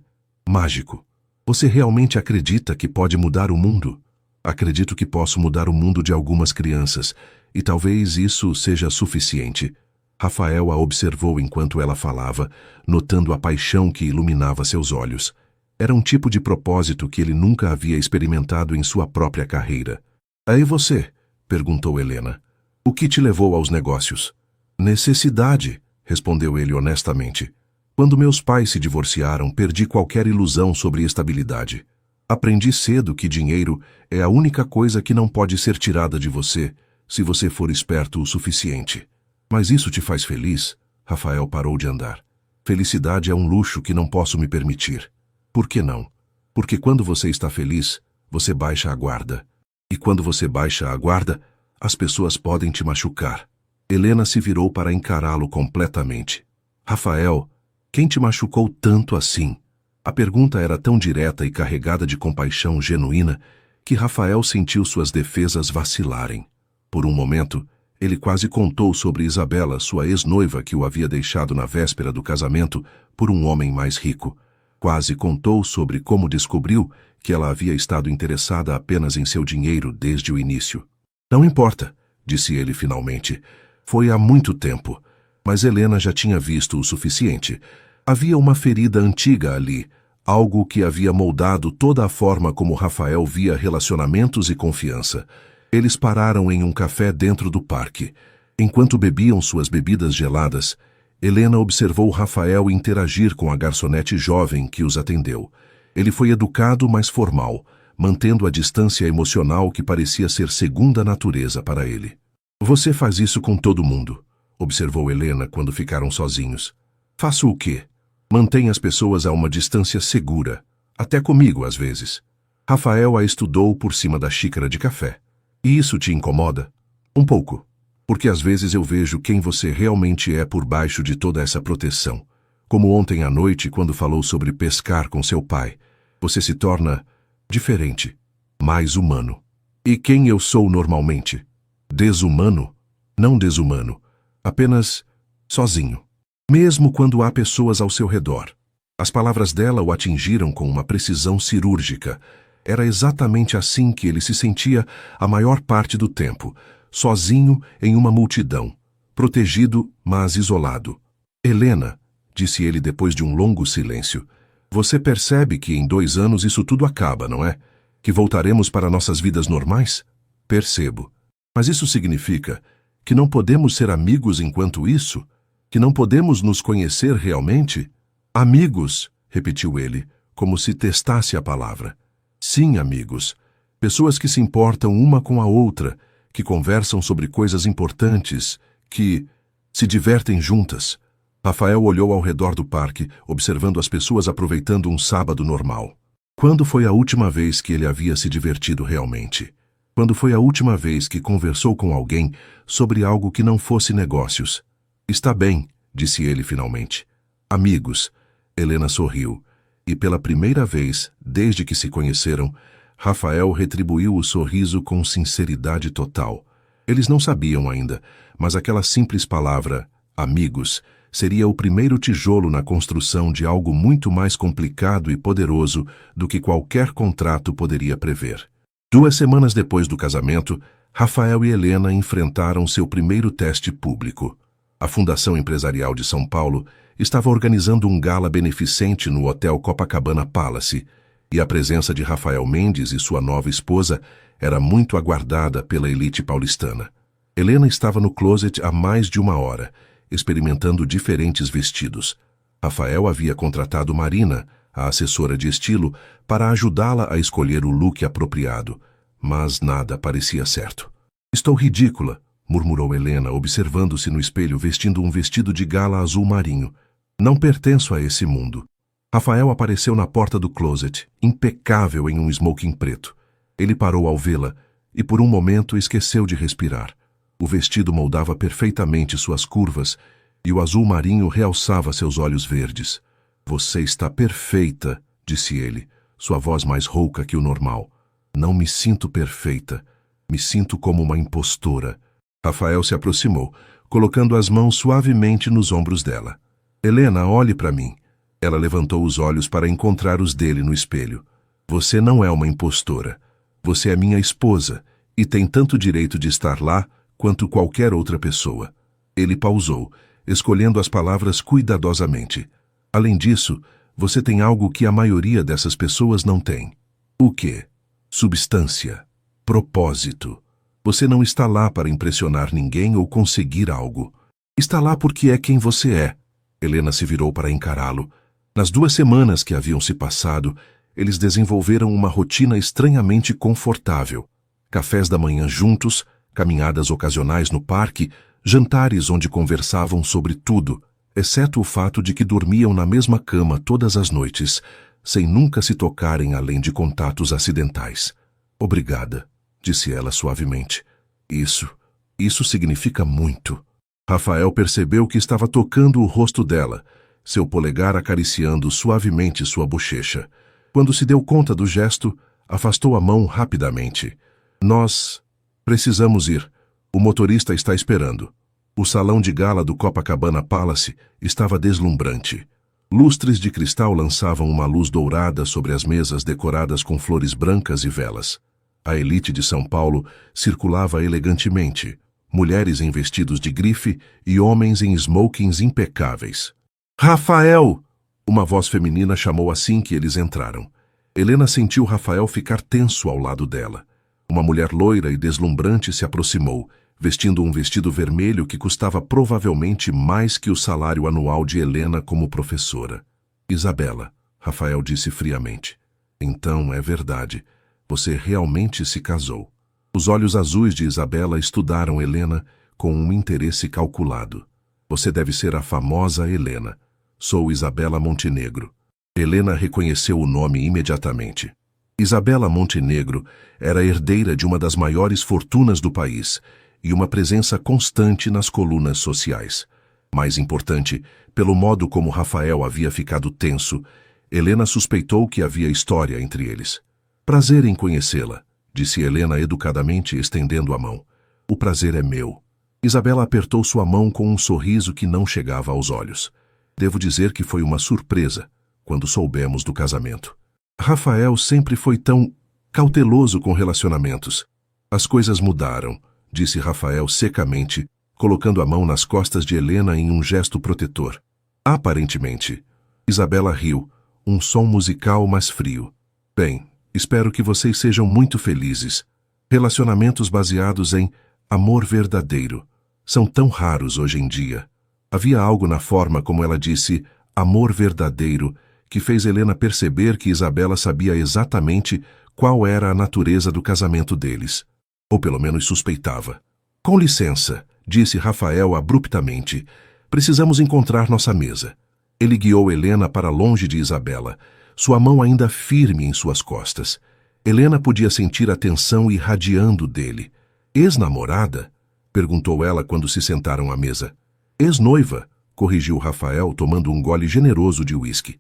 mágico. Você realmente acredita que pode mudar o mundo? Acredito que posso mudar o mundo de algumas crianças, e talvez isso seja suficiente. Rafael a observou enquanto ela falava, notando a paixão que iluminava seus olhos. Era um tipo de propósito que ele nunca havia experimentado em sua própria carreira. Aí você? Perguntou Helena. O que te levou aos negócios? Necessidade, respondeu ele honestamente. Quando meus pais se divorciaram, perdi qualquer ilusão sobre estabilidade. Aprendi cedo que dinheiro é a única coisa que não pode ser tirada de você, se você for esperto o suficiente. Mas isso te faz feliz? Rafael parou de andar. Felicidade é um luxo que não posso me permitir. Por que não? Porque quando você está feliz, você baixa a guarda. E quando você baixa a guarda, as pessoas podem te machucar. Helena se virou para encará-lo completamente. Rafael, quem te machucou tanto assim? A pergunta era tão direta e carregada de compaixão genuína que Rafael sentiu suas defesas vacilarem. Por um momento, ele quase contou sobre Isabela, sua ex-noiva que o havia deixado na véspera do casamento por um homem mais rico. Quase contou sobre como descobriu que ela havia estado interessada apenas em seu dinheiro desde o início. Não importa, disse ele finalmente. Foi há muito tempo, mas Helena já tinha visto o suficiente. Havia uma ferida antiga ali, algo que havia moldado toda a forma como Rafael via relacionamentos e confiança. Eles pararam em um café dentro do parque. Enquanto bebiam suas bebidas geladas, Helena observou Rafael interagir com a garçonete jovem que os atendeu. Ele foi educado, mas formal, mantendo a distância emocional que parecia ser segunda natureza para ele. Você faz isso com todo mundo, observou Helena quando ficaram sozinhos. Faço o quê? Mantém as pessoas a uma distância segura. Até comigo, às vezes. Rafael a estudou por cima da xícara de café. E isso te incomoda? Um pouco. Porque às vezes eu vejo quem você realmente é por baixo de toda essa proteção. Como ontem à noite, quando falou sobre pescar com seu pai. Você se torna diferente, mais humano. E quem eu sou normalmente? Desumano? Não desumano. Apenas sozinho. Mesmo quando há pessoas ao seu redor. As palavras dela o atingiram com uma precisão cirúrgica. Era exatamente assim que ele se sentia a maior parte do tempo, sozinho em uma multidão, protegido, mas isolado. Helena, disse ele depois de um longo silêncio, você percebe que em 2 anos isso tudo acaba, não é? Que voltaremos para nossas vidas normais? Percebo. Mas isso significa que não podemos ser amigos enquanto isso? Que não podemos nos conhecer realmente? Amigos, repetiu ele, como se testasse a palavra. Sim, amigos. Pessoas que se importam uma com a outra, que conversam sobre coisas importantes, que se divertem juntas. Rafael olhou ao redor do parque, observando as pessoas aproveitando um sábado normal. Quando foi a última vez que ele havia se divertido realmente? Quando foi a última vez que conversou com alguém sobre algo que não fosse negócios? Está bem, disse ele finalmente. Amigos. Helena sorriu. E pela primeira vez, desde que se conheceram, Rafael retribuiu o sorriso com sinceridade total. Eles não sabiam ainda, mas aquela simples palavra, amigos, seria o primeiro tijolo na construção de algo muito mais complicado e poderoso do que qualquer contrato poderia prever. 2 semanas depois do casamento, Rafael e Helena enfrentaram seu primeiro teste público. A Fundação Empresarial de São Paulo estava organizando um gala beneficente no Hotel Copacabana Palace, e a presença de Rafael Mendes e sua nova esposa era muito aguardada pela elite paulistana. Helena estava no closet há mais de 1 hora, experimentando diferentes vestidos. Rafael havia contratado Marina, a assessora de estilo, para ajudá-la a escolher o look apropriado, mas nada parecia certo. Estou ridícula, murmurou Helena, observando-se no espelho vestindo um vestido de gala azul marinho. Não pertenço a esse mundo. Rafael apareceu na porta do closet, impecável em um smoking preto. Ele parou ao vê-la e por um momento esqueceu de respirar. O vestido moldava perfeitamente suas curvas e o azul marinho realçava seus olhos verdes. Você está perfeita, disse ele, sua voz mais rouca que o normal. Não me sinto perfeita. Me sinto como uma impostora. Rafael se aproximou, colocando as mãos suavemente nos ombros dela. Helena, olhe para mim. Ela levantou os olhos para encontrar os dele no espelho. Você não é uma impostora. Você é minha esposa e tem tanto direito de estar lá quanto qualquer outra pessoa. Ele pausou, escolhendo as palavras cuidadosamente. Além disso, você tem algo que a maioria dessas pessoas não tem. O quê? Substância. Propósito. Você não está lá para impressionar ninguém ou conseguir algo. Está lá porque é quem você é. Helena se virou para encará-lo. Nas 2 semanas que haviam se passado, eles desenvolveram uma rotina estranhamente confortável. Cafés da manhã juntos, caminhadas ocasionais no parque, jantares onde conversavam sobre tudo, exceto o fato de que dormiam na mesma cama todas as noites, sem nunca se tocarem além de contatos acidentais. Obrigada, disse ela suavemente. Isso significa muito. Rafael percebeu que estava tocando o rosto dela, seu polegar acariciando suavemente sua bochecha. Quando se deu conta do gesto, afastou a mão rapidamente. Nós precisamos ir. O motorista está esperando. O salão de gala do Copacabana Palace estava deslumbrante. Lustres de cristal lançavam uma luz dourada sobre as mesas decoradas com flores brancas e velas. A elite de São Paulo circulava elegantemente, mulheres em vestidos de grife e homens em smokings impecáveis. Rafael! Uma voz feminina chamou assim que eles entraram. Helena sentiu Rafael ficar tenso ao lado dela. Uma mulher loira e deslumbrante se aproximou, vestindo um vestido vermelho que custava provavelmente mais que o salário anual de Helena como professora. Isabela, Rafael disse friamente. Então é verdade. Você realmente se casou. Os olhos azuis de Isabela estudaram Helena com um interesse calculado. Você deve ser a famosa Helena. Sou Isabela Montenegro. Helena reconheceu o nome imediatamente. Isabela Montenegro era herdeira de uma das maiores fortunas do país e uma presença constante nas colunas sociais. Mais importante, pelo modo como Rafael havia ficado tenso, Helena suspeitou que havia história entre eles. Prazer em conhecê-la, disse Helena educadamente, estendendo a mão. O prazer é meu. Isabela apertou sua mão com um sorriso que não chegava aos olhos. Devo dizer que foi uma surpresa quando soubemos do casamento. Rafael sempre foi tão cauteloso com relacionamentos. As coisas mudaram, disse Rafael secamente, colocando a mão nas costas de Helena em um gesto protetor. Aparentemente. Isabela riu, um som musical mais frio. Bem, espero que vocês sejam muito felizes. Relacionamentos baseados em amor verdadeiro são tão raros hoje em dia. Havia algo na forma como ela disse amor verdadeiro que fez Helena perceber que Isabela sabia exatamente qual era a natureza do casamento deles. Ou pelo menos suspeitava. Com licença, disse Rafael abruptamente. Precisamos encontrar nossa mesa. Ele guiou Helena para longe de Isabela, sua mão ainda firme em suas costas. Helena podia sentir a tensão irradiando dele. Ex-namorada? Perguntou ela quando se sentaram à mesa. Ex-noiva, corrigiu Rafael, tomando um gole generoso de uísque.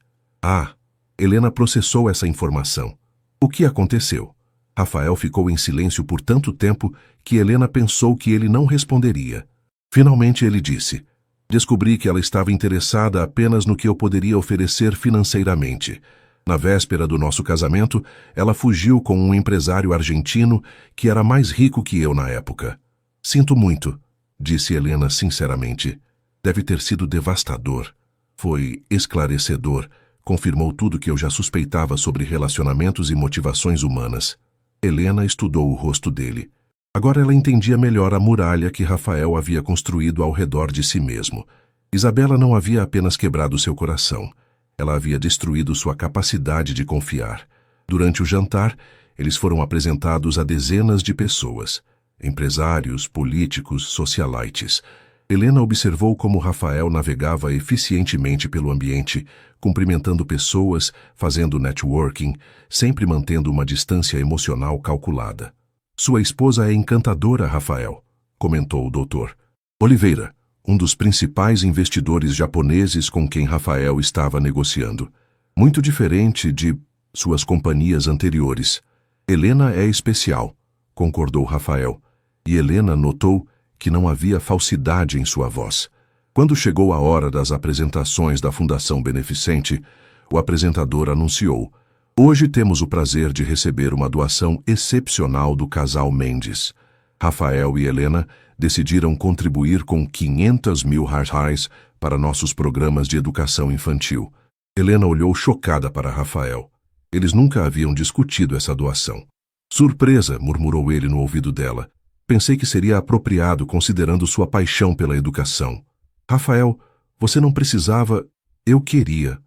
Ah, Helena processou essa informação. O que aconteceu? Rafael ficou em silêncio por tanto tempo que Helena pensou que ele não responderia. Finalmente ele disse: descobri que ela estava interessada apenas no que eu poderia oferecer financeiramente. Na véspera do nosso casamento, ela fugiu com um empresário argentino que era mais rico que eu na época. Sinto muito, disse Helena sinceramente. Deve ter sido devastador. Foi esclarecedor. Confirmou tudo que eu já suspeitava sobre relacionamentos e motivações humanas. Helena estudou o rosto dele. Agora ela entendia melhor a muralha que Rafael havia construído ao redor de si mesmo. Isabela não havia apenas quebrado seu coração. Ela havia destruído sua capacidade de confiar. Durante o jantar, eles foram apresentados a dezenas de pessoas. Empresários, políticos, socialites. Helena observou como Rafael navegava eficientemente pelo ambiente, cumprimentando pessoas, fazendo networking, sempre mantendo uma distância emocional calculada. Sua esposa é encantadora, Rafael, comentou o doutor. Oliveira, um dos principais investidores japoneses com quem Rafael estava negociando. Muito diferente de suas companhias anteriores. Helena é especial, concordou Rafael, e Helena notou que não havia falsidade em sua voz. Quando chegou a hora das apresentações da Fundação Beneficente, o apresentador anunciou: hoje temos o prazer de receber uma doação excepcional do casal Mendes. Rafael e Helena decidiram contribuir com 500 mil reais para nossos programas de educação infantil. Helena olhou chocada para Rafael. Eles nunca haviam discutido essa doação. Surpresa, murmurou ele no ouvido dela. Pensei que seria apropriado considerando sua paixão pela educação. Rafael, você não precisava... Eu queria.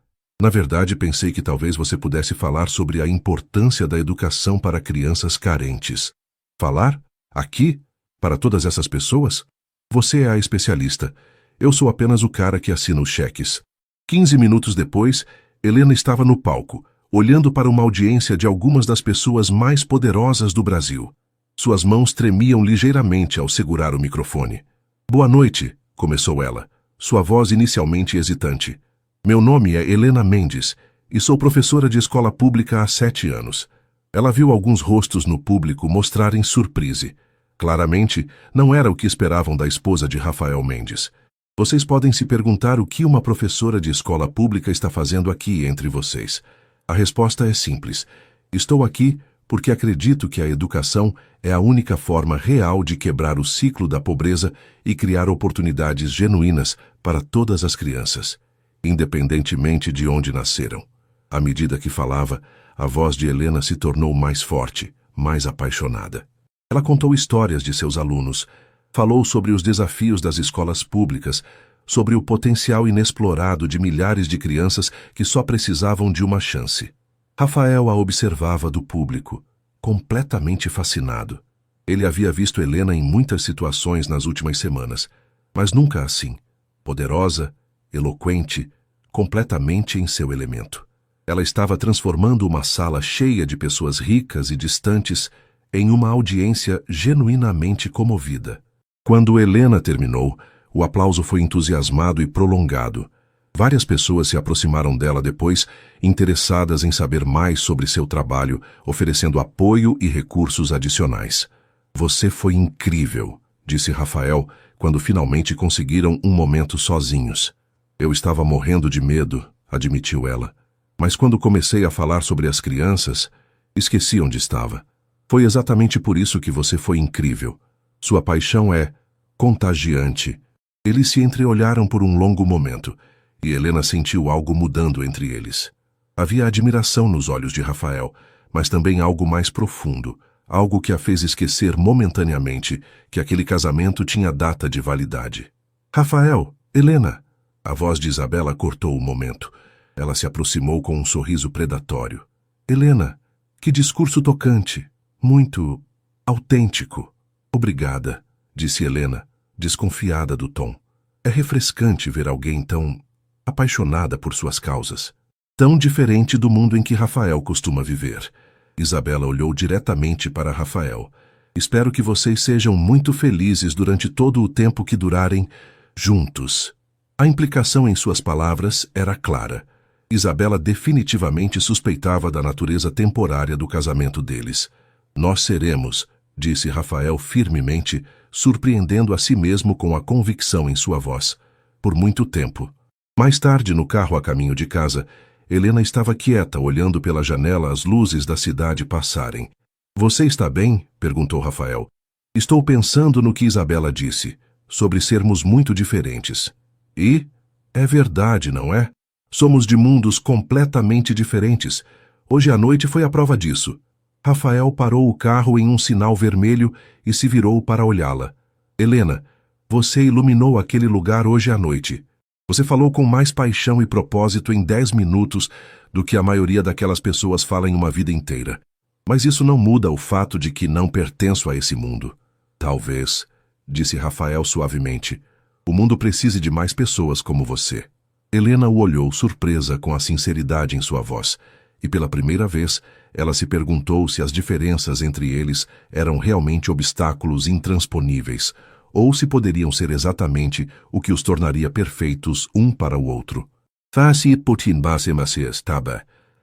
Na verdade, pensei que talvez você pudesse falar sobre a importância da educação para crianças carentes. Falar? Aqui? Para todas essas pessoas? Você é a especialista. Eu sou apenas o cara que assina os cheques. 15 minutos depois, Helena estava no palco, olhando para uma audiência de algumas das pessoas mais poderosas do Brasil. Suas mãos tremiam ligeiramente ao segurar o microfone. Boa noite, começou ela, sua voz inicialmente hesitante. Meu nome é Helena Mendes e sou professora de escola pública há 7 anos. Ela viu alguns rostos no público mostrarem surpresa. Claramente, não era o que esperavam da esposa de Rafael Mendes. Vocês podem se perguntar o que uma professora de escola pública está fazendo aqui entre vocês. A resposta é simples. Estou aqui porque acredito que a educação é a única forma real de quebrar o ciclo da pobreza e criar oportunidades genuínas para todas as crianças, independentemente de onde nasceram. À medida que falava, a voz de Helena se tornou mais forte, mais apaixonada. Ela contou histórias de seus alunos, falou sobre os desafios das escolas públicas, sobre o potencial inexplorado de milhares de crianças que só precisavam de uma chance. Rafael a observava do público, completamente fascinado. Ele havia visto Helena em muitas situações nas últimas semanas, mas nunca assim, poderosa, eloquente, completamente em seu elemento. Ela estava transformando uma sala cheia de pessoas ricas e distantes em uma audiência genuinamente comovida. Quando Helena terminou, o aplauso foi entusiasmado e prolongado. Várias pessoas se aproximaram dela depois, interessadas em saber mais sobre seu trabalho, oferecendo apoio e recursos adicionais. Você foi incrível, disse Rafael, quando finalmente conseguiram um momento sozinhos. Eu estava morrendo de medo, admitiu ela. Mas quando comecei a falar sobre as crianças, esqueci onde estava. Foi exatamente por isso que você foi incrível. Sua paixão é contagiante. Eles se entreolharam por um longo momento, e Helena sentiu algo mudando entre eles. Havia admiração nos olhos de Rafael, mas também algo mais profundo, algo que a fez esquecer momentaneamente que aquele casamento tinha data de validade. Rafael, Helena! A voz de Isabela cortou o momento. Ela se aproximou com um sorriso predatório. Helena, que discurso tocante, muito autêntico. Obrigada, disse Helena, desconfiada do tom. É refrescante ver alguém tão apaixonada por suas causas, tão diferente do mundo em que Rafael costuma viver. Isabela olhou diretamente para Rafael. Espero que vocês sejam muito felizes durante todo o tempo que durarem juntos. A implicação em suas palavras era clara. Isabela definitivamente suspeitava da natureza temporária do casamento deles. Nós seremos, disse Rafael firmemente, surpreendendo a si mesmo com a convicção em sua voz. Por muito tempo. Mais tarde, no carro a caminho de casa, Helena estava quieta, olhando pela janela as luzes da cidade passarem. Você está bem? Perguntou Rafael. Estou pensando no que Isabela disse, sobre sermos muito diferentes. E? É verdade, não é? Somos de mundos completamente diferentes. Hoje à noite foi a prova disso. Rafael parou o carro em um sinal vermelho e se virou para olhá-la. Helena, você iluminou aquele lugar hoje à noite. Você falou com mais paixão e propósito em 10 minutos do que a maioria daquelas pessoas fala em uma vida inteira. Mas isso não muda o fato de que não pertenço a esse mundo. Talvez, disse Rafael suavemente, o mundo precise de mais pessoas como você. Helena o olhou surpresa com a sinceridade em sua voz, e pela primeira vez ela se perguntou se as diferenças entre eles eram realmente obstáculos intransponíveis, ou se poderiam ser exatamente o que os tornaria perfeitos um para o outro.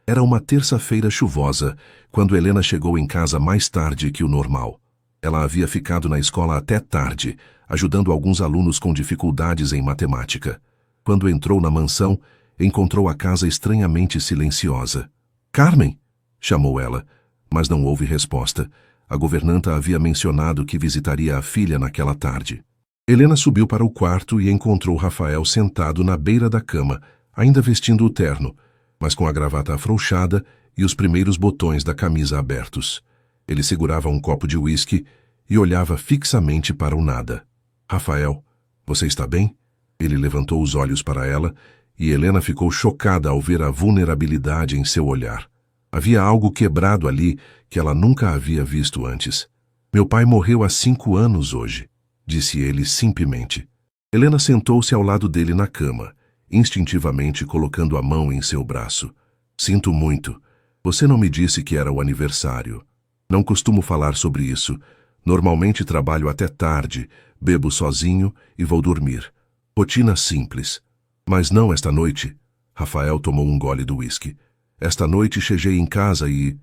Era uma terça-feira chuvosa, quando Helena chegou em casa mais tarde que o normal. Ela havia ficado na escola até tarde, ajudando alguns alunos com dificuldades em matemática. Quando entrou na mansão, encontrou a casa estranhamente silenciosa. Carmen! Chamou ela, mas não houve resposta. A governanta havia mencionado que visitaria a filha naquela tarde. Helena subiu para o quarto e encontrou Rafael sentado na beira da cama, ainda vestindo o terno, mas com a gravata afrouxada e os primeiros botões da camisa abertos. Ele segurava um copo de uísque e olhava fixamente para o nada. Rafael, você está bem? Ele levantou os olhos para ela e Helena ficou chocada ao ver a vulnerabilidade em seu olhar. Havia algo quebrado ali que ela nunca havia visto antes. Meu pai morreu há 5 anos hoje, disse ele simplesmente. Helena sentou-se ao lado dele na cama, instintivamente colocando a mão em seu braço. Sinto muito. Você não me disse que era o aniversário. Não costumo falar sobre isso. Normalmente trabalho até tarde, bebo sozinho e vou dormir. Rotina simples. Mas não esta noite. Rafael tomou um gole do uísque. Esta noite cheguei em casa e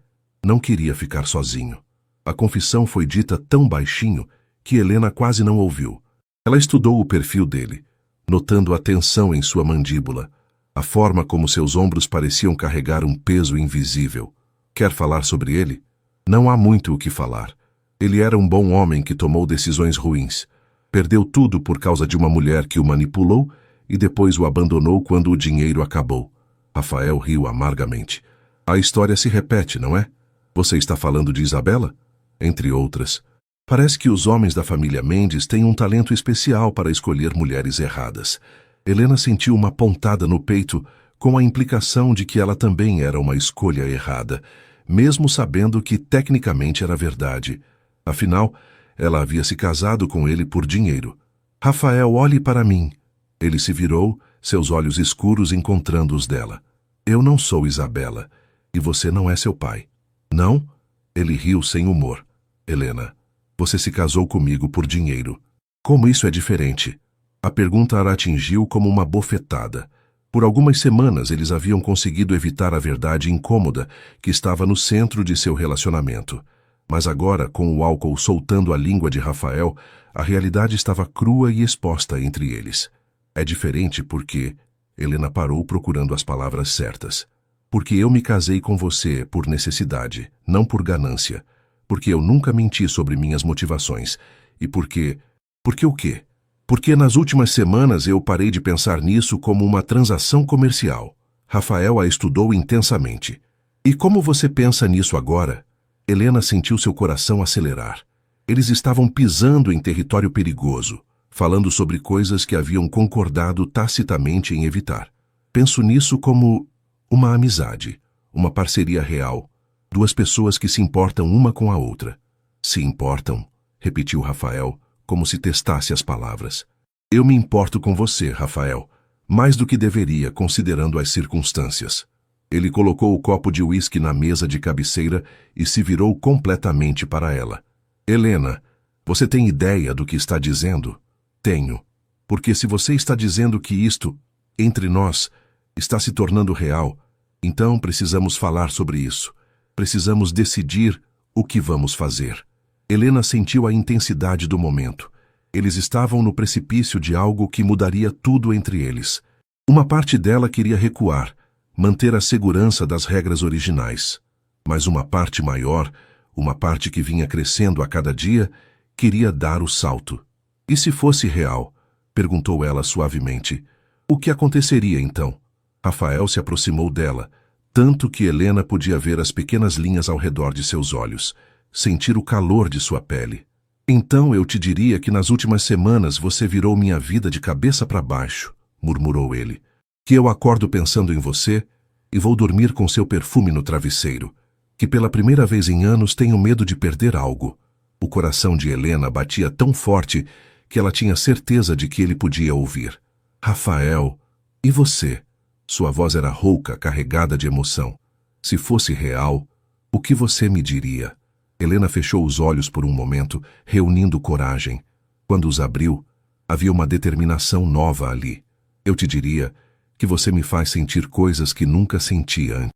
não queria ficar sozinho. A confissão foi dita tão baixinho que Helena quase não ouviu. Ela estudou o perfil dele, notando a tensão em sua mandíbula, a forma como seus ombros pareciam carregar um peso invisível. Quer falar sobre ele? Não há muito o que falar. Ele era um bom homem que tomou decisões ruins. Perdeu tudo por causa de uma mulher que o manipulou e depois o abandonou quando o dinheiro acabou. Rafael riu amargamente. A história se repete, não é? Você está falando de Isabela? Entre outras. Parece que os homens da família Mendes têm um talento especial para escolher mulheres erradas. Helena sentiu uma pontada no peito com a implicação de que ela também era uma escolha errada, mesmo sabendo que tecnicamente era verdade. Afinal, ela havia se casado com ele por dinheiro. Rafael, olhe para mim. Ele se virou, seus olhos escuros encontrando os dela. Eu não sou Isabela, e você não é seu pai. Não? Ele riu sem humor. Helena, você se casou comigo por dinheiro. Como isso é diferente? A pergunta a atingiu como uma bofetada. Por algumas semanas eles haviam conseguido evitar a verdade incômoda que estava no centro de seu relacionamento. Mas agora, com o álcool soltando a língua de Rafael, a realidade estava crua e exposta entre eles. É diferente porque... Helena parou procurando as palavras certas. Porque eu me casei com você por necessidade, não por ganância. Porque eu nunca menti sobre minhas motivações. E porque... Porque o quê? Porque nas últimas semanas eu parei de pensar nisso como uma transação comercial. Rafael a estudou intensamente. E como você pensa nisso agora? Helena sentiu seu coração acelerar. Eles estavam pisando em território perigoso, falando sobre coisas que haviam concordado tacitamente em evitar. Penso nisso como uma amizade, uma parceria real, duas pessoas que se importam uma com a outra. Se importam, repetiu Rafael, como se testasse as palavras. Eu me importo com você, Rafael, mais do que deveria, considerando as circunstâncias. Ele colocou o copo de uísque na mesa de cabeceira e se virou completamente para ela. Helena, você tem ideia do que está dizendo? Tenho. Porque se você está dizendo que isto, entre nós, está se tornando real, então precisamos falar sobre isso. Precisamos decidir o que vamos fazer. Helena sentiu a intensidade do momento. Eles estavam no precipício de algo que mudaria tudo entre eles. Uma parte dela queria recuar, manter a segurança das regras originais. Mas uma parte maior, uma parte que vinha crescendo a cada dia, queria dar o salto. E se fosse real? Perguntou ela suavemente. O que aconteceria então? Rafael se aproximou dela, tanto que Helena podia ver as pequenas linhas ao redor de seus olhos, sentir o calor de sua pele. Então eu te diria que nas últimas semanas você virou minha vida de cabeça para baixo, murmurou ele. Que eu acordo pensando em você e vou dormir com seu perfume no travesseiro. Que pela primeira vez em anos tenho medo de perder algo. O coração de Helena batia tão forte que ela tinha certeza de que ele podia ouvir. Rafael, e você? Sua voz era rouca, carregada de emoção. Se fosse real, o que você me diria? Helena fechou os olhos por um momento, reunindo coragem. Quando os abriu, havia uma determinação nova ali. Eu te diria que você me faz sentir coisas que nunca sentia antes.